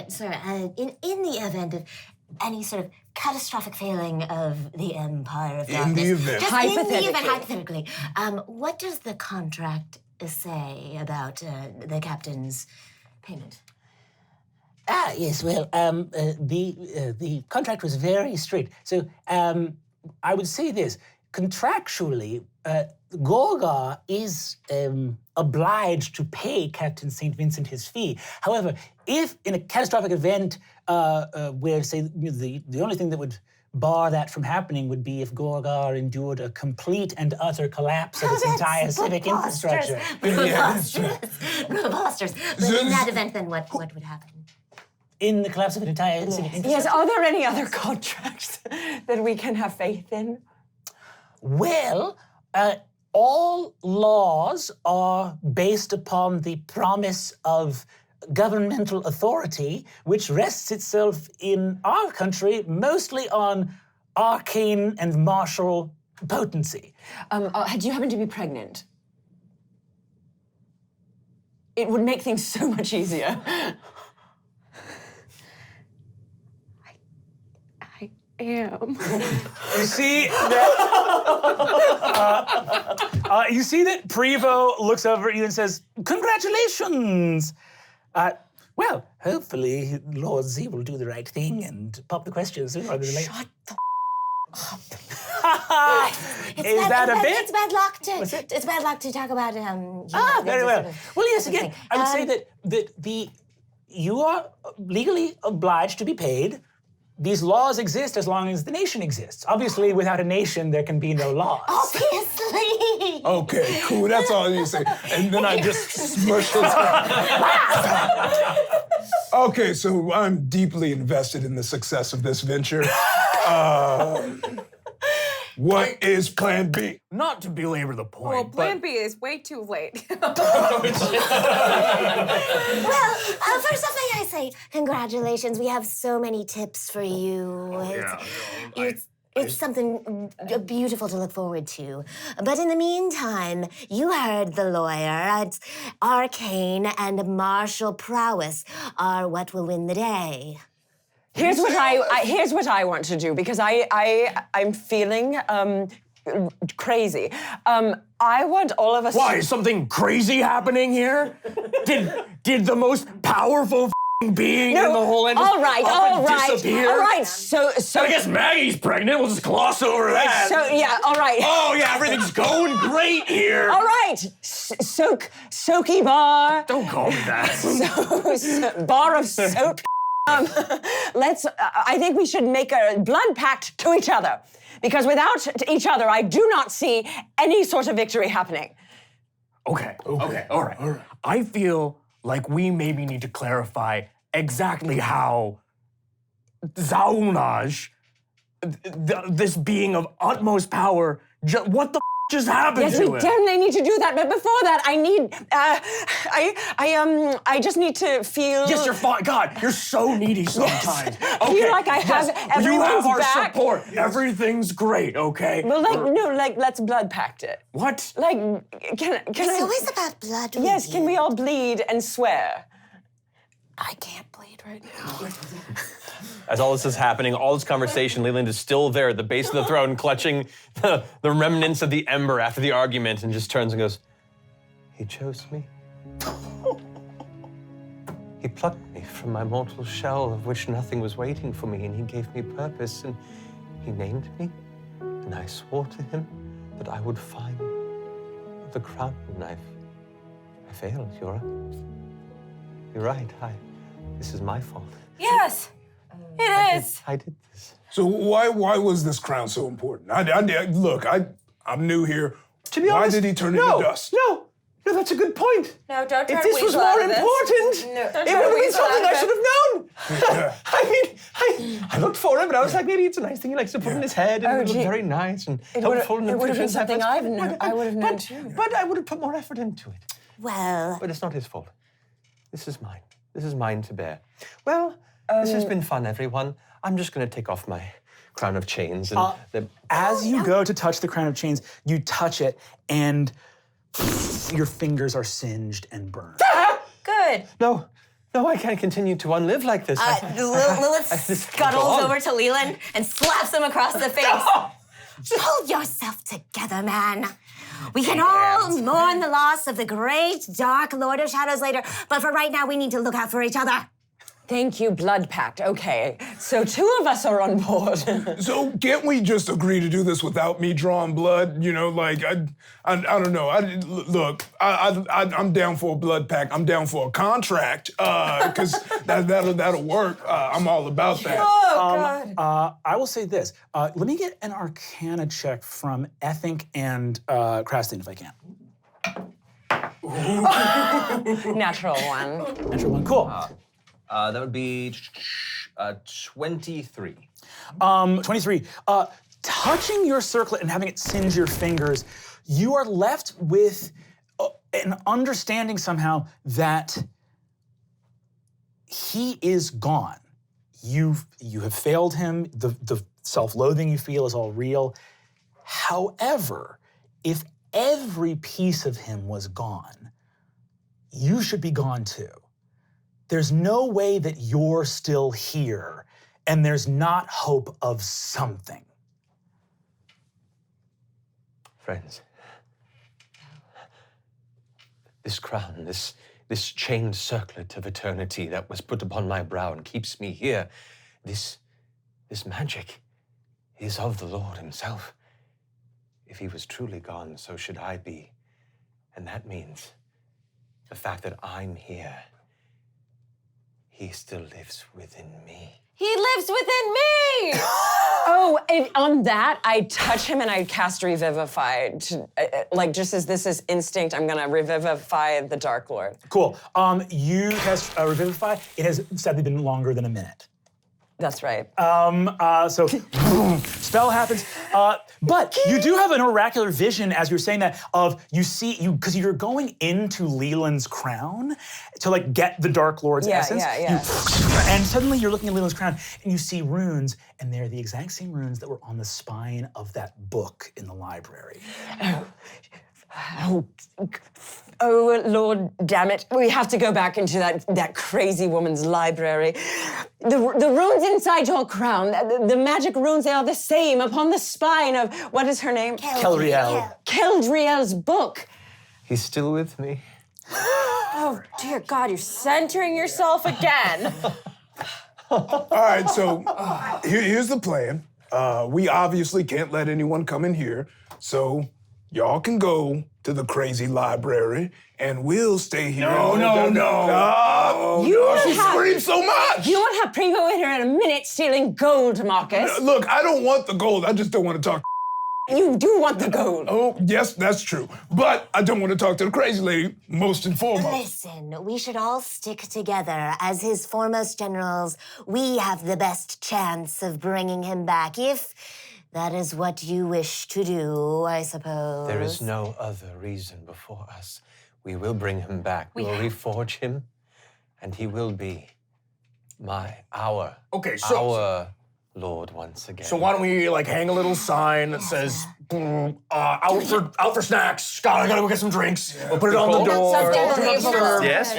Sir, in the event of any sort of catastrophic failing of the Empire of Darkness. In the event. Just in the event, hypothetically. What does the contract say about the captain's payment? Yes, well, the contract was very strict. So I would say this, contractually, Gorgar is obliged to pay Captain St. Vincent his fee. However, if in a catastrophic event where, say, the only thing that would bar that from happening would be if Gorgar endured a complete and utter collapse of its entire civic infrastructure. Preposterous. But in that event, then what would happen? In the collapse of an entire civic infrastructure? Yes, are there any other contracts that we can have faith in? Well, all laws are based upon the promise of governmental authority, which rests itself in our country mostly on arcane and martial potency. Do you happen to be pregnant? It would make things so much easier. I am. You see that? You see that Prevo looks over at you and says, "Congratulations." Well, hopefully Lord Z will do the right thing and pop the question sooner rather than later. Shut the Is that a bit? It's bad luck to. What's it? It's bad luck to talk about Very well. Well, yes, something. again, I would say that you are legally obliged to be paid. These laws exist as long as the nation exists. Obviously, without a nation, there can be no laws. Obviously. Okay, cool. That's all you say. And then I just smush his Okay, so I'm deeply invested in the success of this venture. What is Plan B? Not to belabor the point, Well, Plan but B is way too late. Well, first off, may I say, congratulations. We have so many tips for you. It's something beautiful to look forward to. But in the meantime, you heard the lawyer. It's arcane and martial prowess are what will win the day. Here's what I want to do because I'm feeling crazy. I want all of us. why is something crazy happening here? Did the most powerful being in the whole end all right. disappear? So I guess Maggie's pregnant. We'll just gloss over that. So yeah, all right. Oh yeah, everything's going great here. All right, soaky bar. Don't call me that. Bar of soap. I think we should make a blood pact to each other. Because without each other, I do not see any sort of victory happening. Okay, all right. I feel like we maybe need to clarify exactly how Zaunaj, this being of utmost power, what the just happened Yes, to we him? definitely need to do that. But before that, I need, I just need to feel. Yes, you're fine. God, you're so needy sometimes. Yes. I feel like I have everyone's You have our back. support. Everything's great, okay? Well, let's blood pact it. What? Like, can It's I? always about blood. Yes, can we all bleed and swear? I can't bleed right now. As all this is happening, all this conversation, Leland is still there at the base of the throne, clutching the remnants of the ember after the argument, and just turns and goes, "He chose me. He plucked me from my mortal shell, of which nothing was waiting for me, and he gave me purpose, and he named me, and I swore to him that I would find the crown, and I failed, Yura. You're right, this is my fault. Yes, it is. I did this. So why was this crown so important? I'm new here. To be why honest, did he turn into dust? No, that's a good point. No, don't try If to this was weasel more out of this. important, No, don't it try would to have been weasel something out I of should have known. I looked for it, but I was like, maybe it's a nice thing he likes to put in his head, and it would look very nice and helpful. It would have been something I would have known too. But I would have put more effort into it. Well, But it's not his fault. This is mine. This is mine to bear. Well, this has been fun, everyone. I'm just going to take off my crown of chains and As you go to touch the crown of chains, you touch it, and your fingers are singed and burned. Good. No, I can't continue to unlive like this. Lilith just scuttles go on. over to Leland and slaps him across the face. Hold yourself together, man. We can all mourn the loss of the great Dark Lord of Shadows later, but for right now, we need to look out for each other. Thank you, blood pact. Okay, so 2 of us are on board. So can't we just agree to do this without me drawing blood? You know, like I don't know. I'm down for a blood pact. I'm down for a contract because that'll work. I'm all about that. Oh, God. I will say this. Let me get an Arcana check from Ethink and Krastin, if I can. Natural one. Natural one. Cool. that would be 23. 23. Touching your circlet and having it singe your fingers, you are left with an understanding somehow that he is gone. You have failed him. The self-loathing you feel is all real. However, if every piece of him was gone, you should be gone too. There's no way that you're still here and there's not hope of something. Friends, this crown, this this chained circlet of eternity that was put upon my brow and keeps me here, this magic is of the Lord himself. If he was truly gone, so should I be. And that means the fact that I'm here, he still lives within me. He lives within me! Oh, and on that, I touch him and I cast Revivify. Just as this is instinct, I'm gonna Revivify the Dark Lord. Cool. You cast Revivify. It has sadly been longer than a minute. That's right. So boom, spell happens. But you do have an oracular vision as you're saying that of because you're going into Leland's crown to like get the Dark Lord's essence. Yeah. And suddenly you're looking at Leland's crown and you see runes, and they're the exact same runes that were on the spine of that book in the library. Oh, Lord damn it. We have to go back into that crazy woman's library. The runes inside your crown, the magic runes, they are the same upon the spine of, what is her name? Keldriel. Keldriel's book. He's still with me. Oh, dear God, you're centering yourself again. All right, so here's the plan. We obviously can't let anyone come in here, so y'all can go to the crazy library, and we'll stay here. No. She screams so much. You won't have Primo in here in a minute stealing gold, Marcus. Look, I don't want the gold. I just don't want to talk. You do want the gold. Oh, yes, that's true. But I don't want to talk to the crazy lady, most and foremost. Listen, we should all stick together. As his foremost generals, we have the best chance of bringing him back, if that is what you wish to do, I suppose. There is no other reason before us. We will bring him back. We will reforge him, and he will be our Lord once again. So why don't we like hang a little sign that says out for snacks. I gotta go get some drinks. We'll put it on the door. Yes.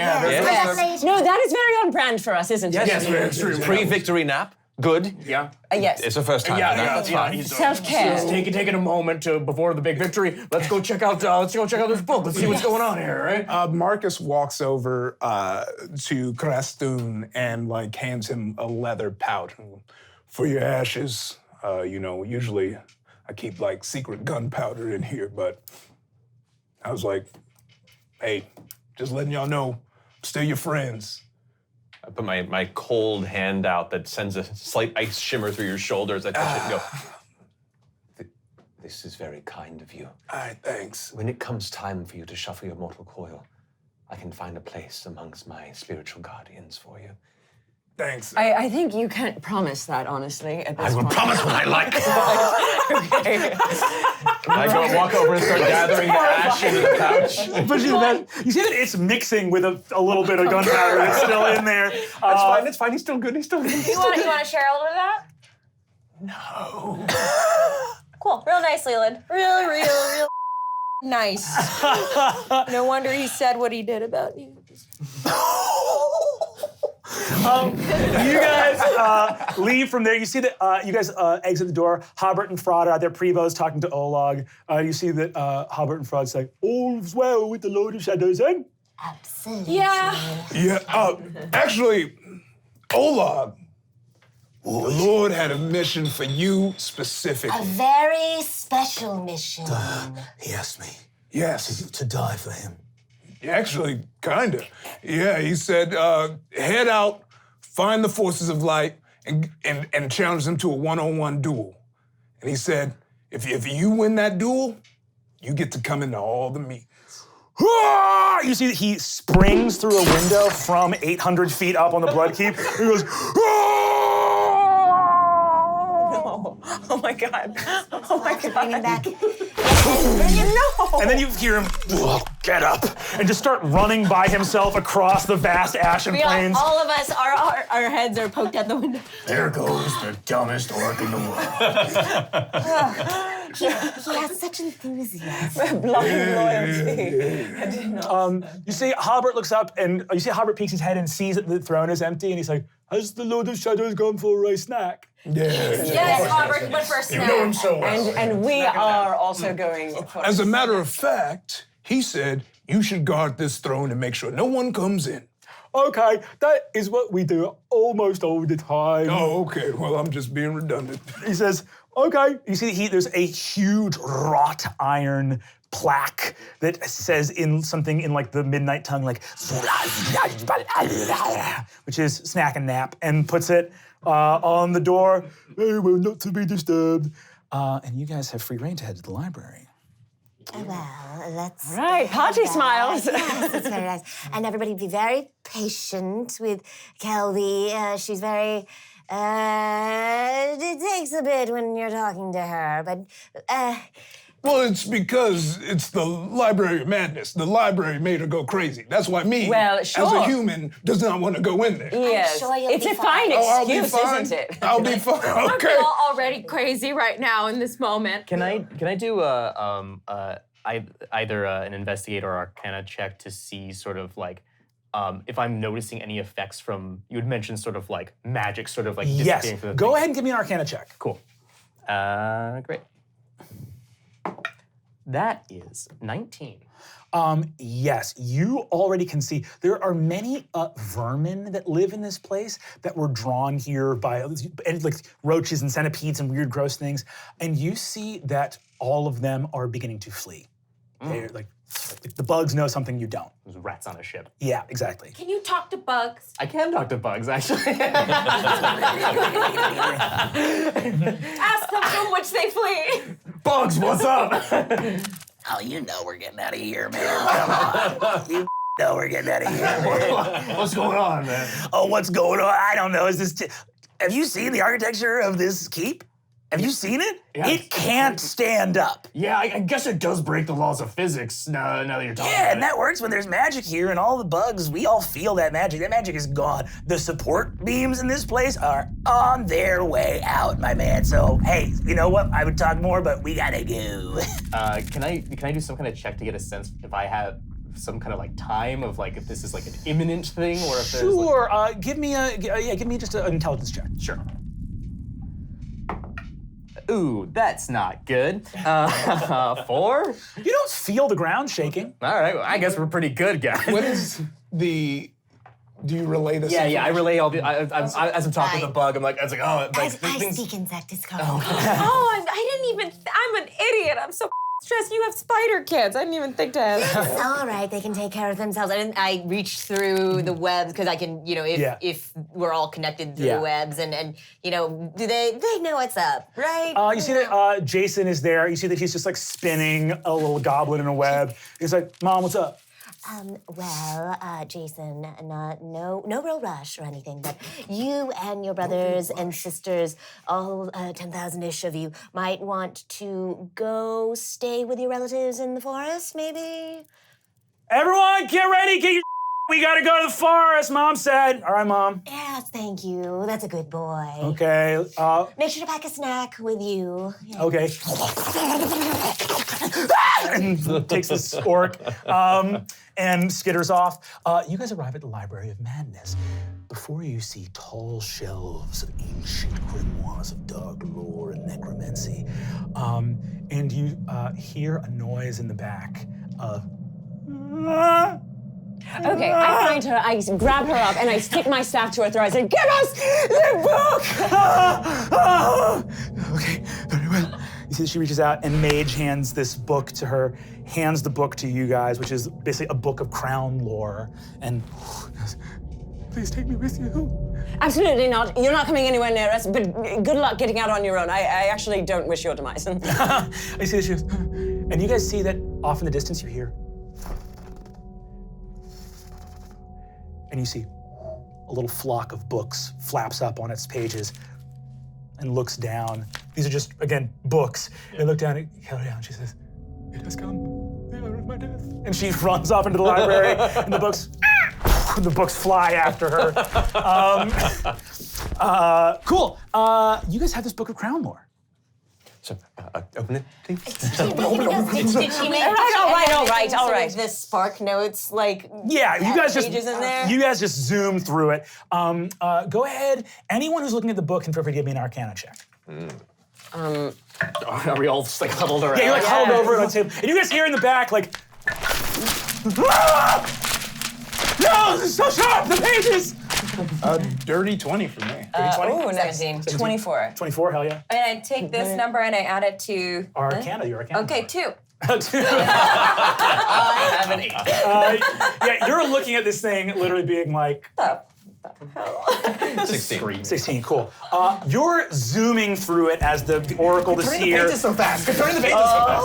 No, that is very on brand for us, isn't it? Yes, very true. Pre-victory nap. Good. Yeah. Yes. It's the first time. That's fine. Self-care. He's taking a moment before the big victory. Let's go check out. This book. Let's see what's going on here, right? Marcus walks over to Krastoon and like hands him a leather pouch for your ashes. Usually I keep like secret gunpowder in here, but I was like, hey, just letting y'all know, I'm still your friends. I put my cold hand out that sends a slight ice shimmer through your shoulders. I touch it and go, this is very kind of you. All right, thanks. When it comes time for you to shuffle your mortal coil, I can find a place amongst my spiritual guardians for you. Thanks. I think you can't promise that, honestly, at this point. promise what I like. Okay. I walk over and start gathering the ash in the pouch. But you see that it's mixing with a little bit of gunpowder that's still in there. That's fine. It's fine. He's still good. You want to share a little bit of that? No. Cool. Real nice, Leland. Real nice. No wonder he said what he did about you. You guys leave from there. You see that you guys exit the door. Hobart and Fraud are out there. Prevo's talking to Olag. You see that Hobart and Fraud say, all's well with the Lord of Shadows, eh? Absolutely. Yeah. Yeah, actually, Olag, the Lord had a mission for you specifically. A very special mission. He asked me Yes. to die for him. Actually, kinda. Yeah, he said, head out, find the forces of light, and challenge them to a one-on-one duel. And he said, if you win that duel, you get to come into all the meetings. You see that he springs through a window from 800 feet up on the Bloodkeep. He goes, Oh my God. Oh my God. Bring him back. No. and then you hear him get up and just start running by himself across the vast ashen plains. All of us, our heads are poked out the window. There goes the dumbest orc in the world. He has such enthusiasm. Blind loyalty. I didn't know. You see Hobart looks up and you see Hobart peeks his head and sees that the throne is empty and he's like, has the Lord of Shadows gone for a snack? Yes, Robert, but first You know him so well. And we are also going. As a matter of fact, he said You should guard this throne and make sure no one comes in. Okay, that is what we do almost all the time. Oh, okay. Well, I'm just being redundant. He says, okay. You see there's a huge wrought iron plaque that says in something in like the midnight tongue, like, which is snack and nap, and puts it on the door. Hey, well, not to be disturbed. And you guys have free reign to head to the library. Well, let's. Right, party smiles. Yes, it's very nice. And everybody be very patient with Kelby. She's very. It takes a bit when you're talking to her, but. Well, it's because it's the Library of Madness. The library made her go crazy. That's why me, as a human, does not want to go in there. Yes, sure you'll it's be a fine. fine I'll excuse, be fine. isn't it? I'll be fine. Okay. We're all already crazy right now in this moment. Can I do either an investigate or arcana check to see sort of like if I'm noticing any effects from, you had mentioned sort of like magic sort of like Yes, disappearing from the go thing. ahead and give me an arcana check. Cool. Great. That is 19. Yes, you already can see there are many vermin that live in this place that were drawn here by like roaches and centipedes and weird gross things, and you see that all of them are beginning to flee. They're like the bugs know something you don't. There's rats on a ship. Yeah, exactly. Can you talk to bugs? I can talk to bugs, actually. Ask them from which they flee. Bugs, what's up? Oh, you know we're getting out of here, man. Come on. You know we're getting out of here, man. What's going on, man? Oh, what's going on? I don't know. Is this? Have you seen the architecture of this keep? Have you seen it? Yeah. It can't stand up. Yeah, I guess it does break the laws of physics now that you're talking Yeah, about and that works when there's magic here, and all the bugs, we all feel that magic. That magic is gone. The support beams in this place are on their way out, my man. So, hey, you know what? I would talk more, but we gotta go. Can I do some kind of check to get a sense if I have some kind of like time of like if this is like an imminent thing or if there's Sure. Give me just an intelligence check. Sure. Ooh, that's not good. 4? You don't feel the ground shaking. All right, well, I guess we're pretty good, guys. What is the? Do you relay this? Yeah, I relay all the. as I'm talking to the bug, I'm like, oh, like I things. speak insect. It's called. Oh, and I didn't even. I'm an idiot. I'm so stressed. You have spider kids. I didn't even think to ask. All right, they can take care of themselves. I reach through the webs because I can, if we're all connected through the webs, and do they know what's up, right? You see that Jason is there. You see that he's just like spinning a little goblin in a web. He's like, Mom, what's up? Jason, no real rush or anything, but you and your brothers and sisters, all 10,000-ish of you, might want to go stay with your relatives in the forest, maybe? Everyone, get ready, get your we gotta go to the forest, Mom said. All right, Mom. Yes, thank you. That's a good boy. Okay. Make sure to pack a snack with you. Yeah. Okay. And takes this orc and skitters off. You guys arrive at the Library of Madness. Before you see tall shelves of ancient grimoires of dark lore and necromancy. And you hear a noise in the back of... Okay, I find her, I grab her up, and I stick my staff to her throat. I say, give us the book! Okay, very well. You see that she reaches out, and Mage hands this book to her, hands the book to you guys, which is basically a book of crown lore, and goes, please take me with you. Absolutely not. You're not coming anywhere near us, but good luck getting out on your own. I actually don't wish your demise. I see that she goes, and you guys see that off in the distance you hear, and you see a little flock of books flaps up on its pages and looks down. These are just, again, books. They look down and she says, it has come, the hour of my death. And she runs off into the library, and the books fly after her. Cool. You guys have this book of crown lore. So, open it, please. Did she make All right. The spark notes, like Yeah, you guys just pages in there? you guys just zoom through it. Go ahead. Anyone who's looking at the book can feel free to give me an Arcana check. Are we all just like huddled around? Yeah, you're like huddled over it on the table, and you guys hear in the back like No, this is so sharp, the pages! Dirty 20 for me. Ooh, 17. 24. 24, hell yeah. And I take this number and I add it to Arcana, your Arcana. Okay, 2. I have an 8. Yeah, you're looking at this thing literally being like... 16. 16, cool. You're zooming through it as the oracle, the Turning the seer... pages so fast. Turning the pages so fast.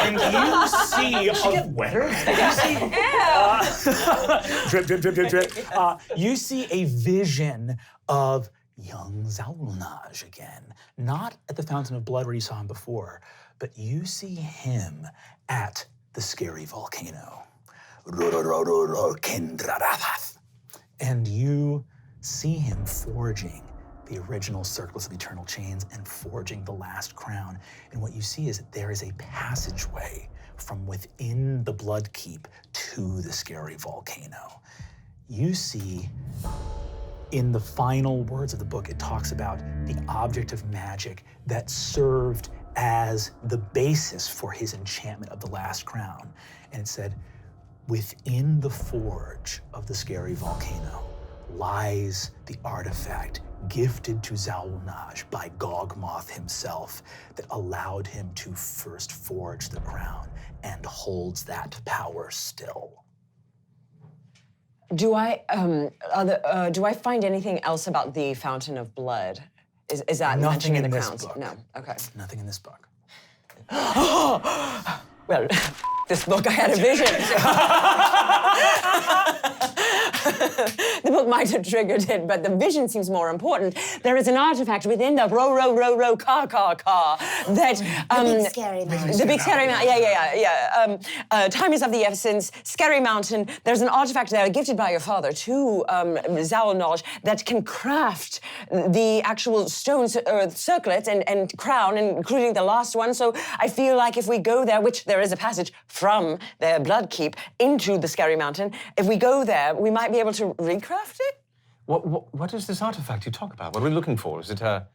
And you see... Get wetter? Drip, drip, drip, drip, drip. You see a vision of young Zawulnaj again. Not at the Fountain of Blood where you saw him before, but you see him at the scary volcano. And you see him forging the original circlets of eternal chains and forging the last crown. And what you see is that there is a passageway from within the Bloodkeep to the scary volcano. You see, in the final words of the book, it talks about the object of magic that served as the basis for his enchantment of the last crown. And it said, within the forge of the scary volcano lies the artifact gifted to Zawulnaj by Gogmoth himself that allowed him to first forge the crown and holds that power still. Do I find anything else about the Fountain of Blood? Is that Nothing mentioned in in the this crowns? book. No. Okay. Nothing in this book. Well, this book, I had a vision. The book might have triggered it, but the vision seems more important. There is an artifact within the car that The big scary mountain. the big scary mountain. Yeah. Time is of the essence. Scary mountain. There's an artifact there gifted by your father to Zawulnaj that can craft the actual stone circlet and crown, including the last one. So I feel like if we go there, which there is a passage from the Bloodkeep into the scary mountain, if we go there, we might be able to recraft it. What is this artifact you talk about? What are we looking for? Is it a...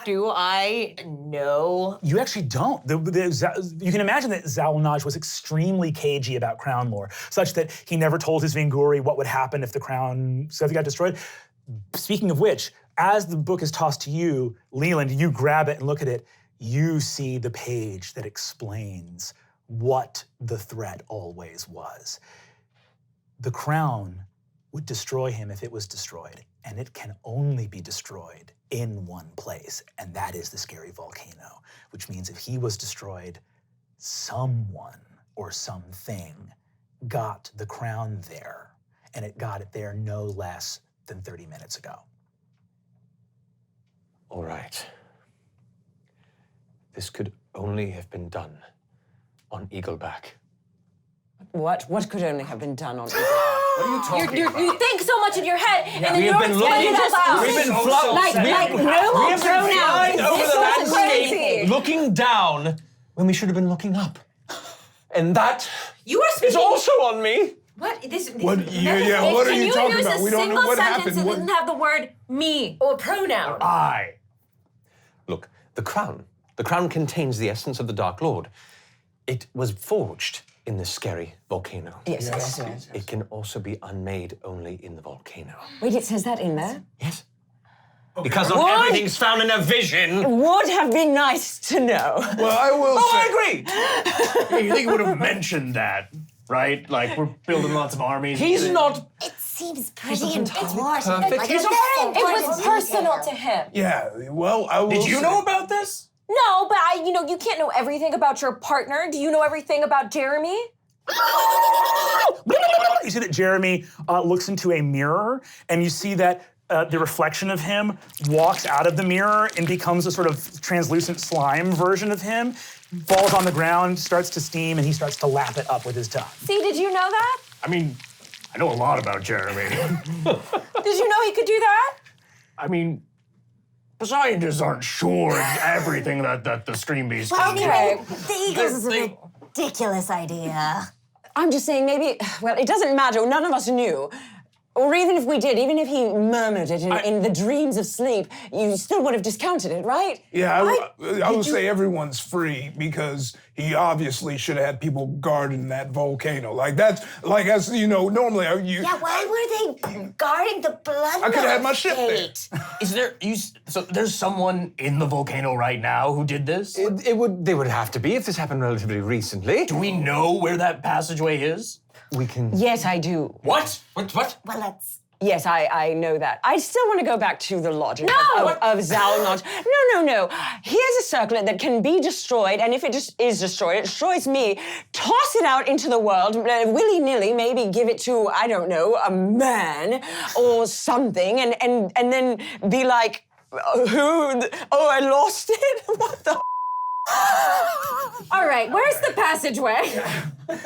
Do I know? You actually don't. You can imagine that Zawulnaj was extremely cagey about crown lore, such that he never told his Vinguri what would happen if the crown got destroyed. Speaking of which, as the book is tossed to you, Leland, you grab it and look at it, you see the page that explains what the threat always was. The crown would destroy him if it was destroyed, and it can only be destroyed in one place, and that is the scary volcano, which means if he was destroyed, someone or something got the crown there, and it got it there no less than 30 minutes ago. All right. This could only have been done on Eagleback. What could only have been done on Eagleback? What are you talking about? You think so much in your head, and then We've you're been explaining looking, it out loud. we've been Like, no more pronouns. flying over This the is landscape, crazy. looking down when we should have been looking up. And that You are speaking. is also on me. What? What are you talking about? We don't know what happened. Can you use a single sentence that doesn't have the word me or pronoun? Look, the crown contains the essence of the Dark Lord. It was forged in the scary volcano. Yes. It can also be unmade only in the volcano. Wait, it says that in there? Yes. Because not everything's found in a vision. It would have been nice to know. Well, I will say... I agree. Yeah, you think he would have mentioned that, right? Like, we're building lots of armies. He's not... It seems pretty entirely important. perfect. Like, He's it's a very It was important personal detail. to him. Yeah, well, I will Did you say- know about this? No, but you can't know everything about your partner. Do you know everything about Jeremy? You see that Jeremy looks into a mirror, and you see that the reflection of him walks out of the mirror and becomes a sort of translucent slime version of him, falls on the ground, starts to steam, and he starts to lap it up with his tongue. See, did you know that? I mean, I know a lot about Jeremy. Did you know he could do that? I mean, scientists aren't sure everything that the stream beast can do. Okay, the Eagles is a ridiculous idea. I'm just saying maybe, well, it doesn't matter. None of us knew. Or even if we did, even if he murmured it in the dreams of sleep, you still would have discounted it, right? Yeah, I would say everyone's free because he obviously should have had people guarding that volcano. As you know, normally you. Yeah, why were they guarding the blood? I could have had my ship there. Is there? So there's someone in the volcano right now who did this? They would have to be if this happened relatively recently. Do we know where that passageway is? We can. Yes, I do. What? What? Well, let's. Yes, I know that. I still want to go back to the logic of Zalnot. No. Here's a circlet that can be destroyed, and if it just is destroyed, it destroys me. Toss it out into the world, willy-nilly, maybe give it to, I don't know, a man or something, and then be like, who? Oh, I lost it? What the? All right, where's the passageway? But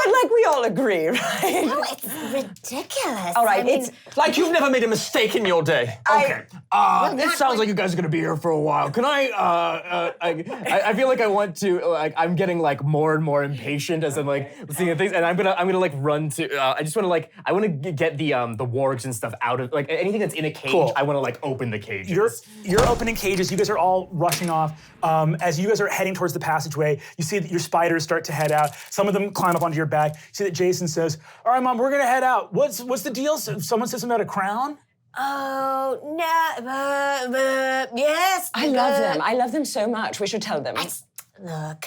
like we all agree, right? No, it's ridiculous. All right, I mean, it's Like you've never made a mistake in your day. Okay. It sounds like you guys are gonna be here for a while. Can I feel like I want to, I'm getting more and more impatient as I'm seeing things, and I'm gonna run to. I just want to I want to get the wargs and stuff out of anything that's in a cage. Cool. I want to open the cages. You're opening cages. You guys are all rushing off. As you guys are heading towards the passageway, you see that your spiders start to head out. Some of them climb up onto your back. You see that Jason says, "All right, Mom, we're gonna head out. What's the deal? Someone says something about a crown." Oh, no, yes. I love them. I love them so much. We should tell them. Look,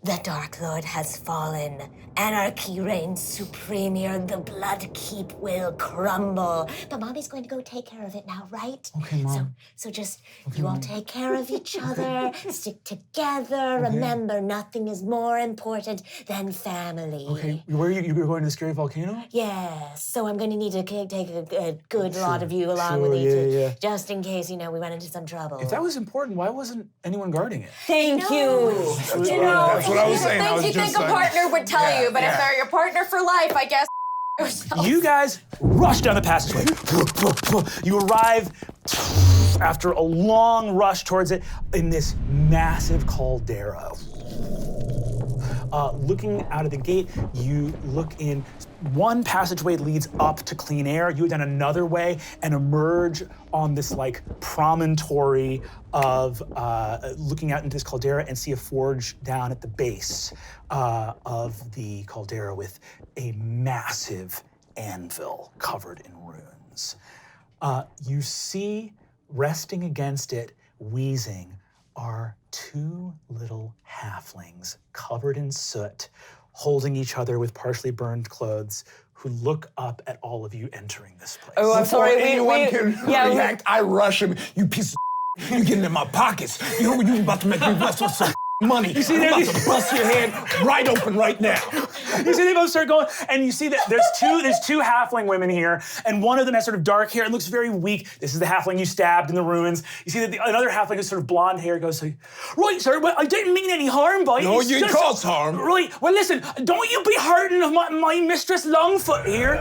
the Dark Lord has fallen. Anarchy reigns supreme here. The Bloodkeep will crumble. But Mommy's going to go take care of it now, right? Okay, Mom. So just, you all take care of each other, stick together. Okay. Remember, nothing is more important than family. Okay, where are you? You're going to the scary volcano? Yes, so I'm going to need to take a good lot of you along with me, yeah. just in case, we run into some trouble. If that was important, why wasn't anyone guarding it? Thank you. That's what I was saying. I was You just think a partner would tell you, but if they're your partner for life, I guess. You guys rush down the passageway. You arrive after a long rush towards it in this massive caldera. Looking out of the gate, you look in. One passageway leads up to clean air. You go down another way and emerge on this promontory of looking out into this caldera and see a forge down at the base of the caldera with a massive anvil covered in runes. You see resting against it, wheezing, are two little halflings covered in soot, holding each other with partially burned clothes, who look up at all of you entering this place. Oh, I'm sorry. Anyone can react, I rush him. You piece of you getting in my pockets. You about to make me bust with some money. You see, I'm about to bust your head right open right now. You see they both start going, and you see that there's two halfling women here, and one of them has sort of dark hair and looks very weak. This is the halfling you stabbed in the ruins. You see that another halfling has sort of blonde hair, goes like, "Right, sir, well, I didn't mean any harm by it. No, It's you just- caused harm. Right, well listen, don't you be hurting my mistress Longfoot here."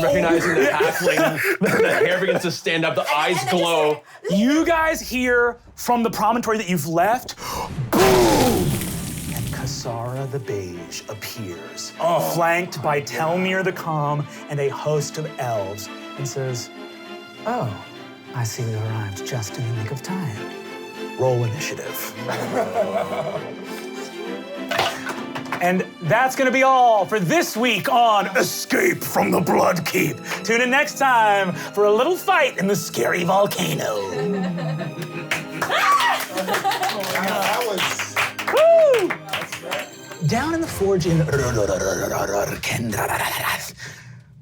Recognizing the halfling, the hair begins to stand up, the eyes glow. You guys hear from the promontory that you've left, boom! And Kasara the Beige appears, flanked by Telmir the Calm and a host of elves, and says, "Oh, I see you arrived just in the nick of time. Roll initiative." And that's gonna be all for this week on Escape from the Bloodkeep. Tune in next time for a little fight in the scary volcano. That was. Woo! Down in the forge in the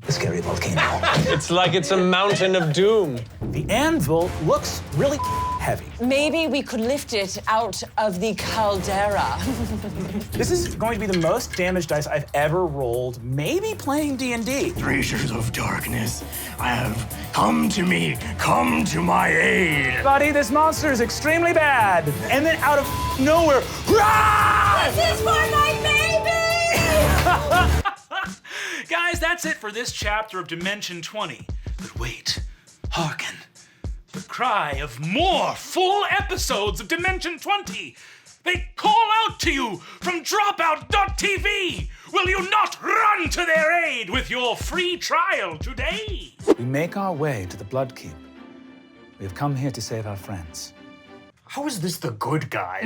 scary volcano. It's like it's a mountain of doom. The anvil looks really heavy. Maybe we could lift it out of the caldera. This is going to be the most damage dice I've ever rolled, maybe playing D&D. Creatures of darkness, I have come to me, come to my aid. Buddy, this monster is extremely bad. And then out of nowhere, "Rah!" This is for my baby! Guys, that's it for this chapter of Dimension 20. But wait, hearken. The cry of more full episodes of Dimension 20. They call out to you from dropout.tv. Will you not run to their aid with your free trial today? We make our way to the Bloodkeep. We have come here to save our friends. How is this the good guys?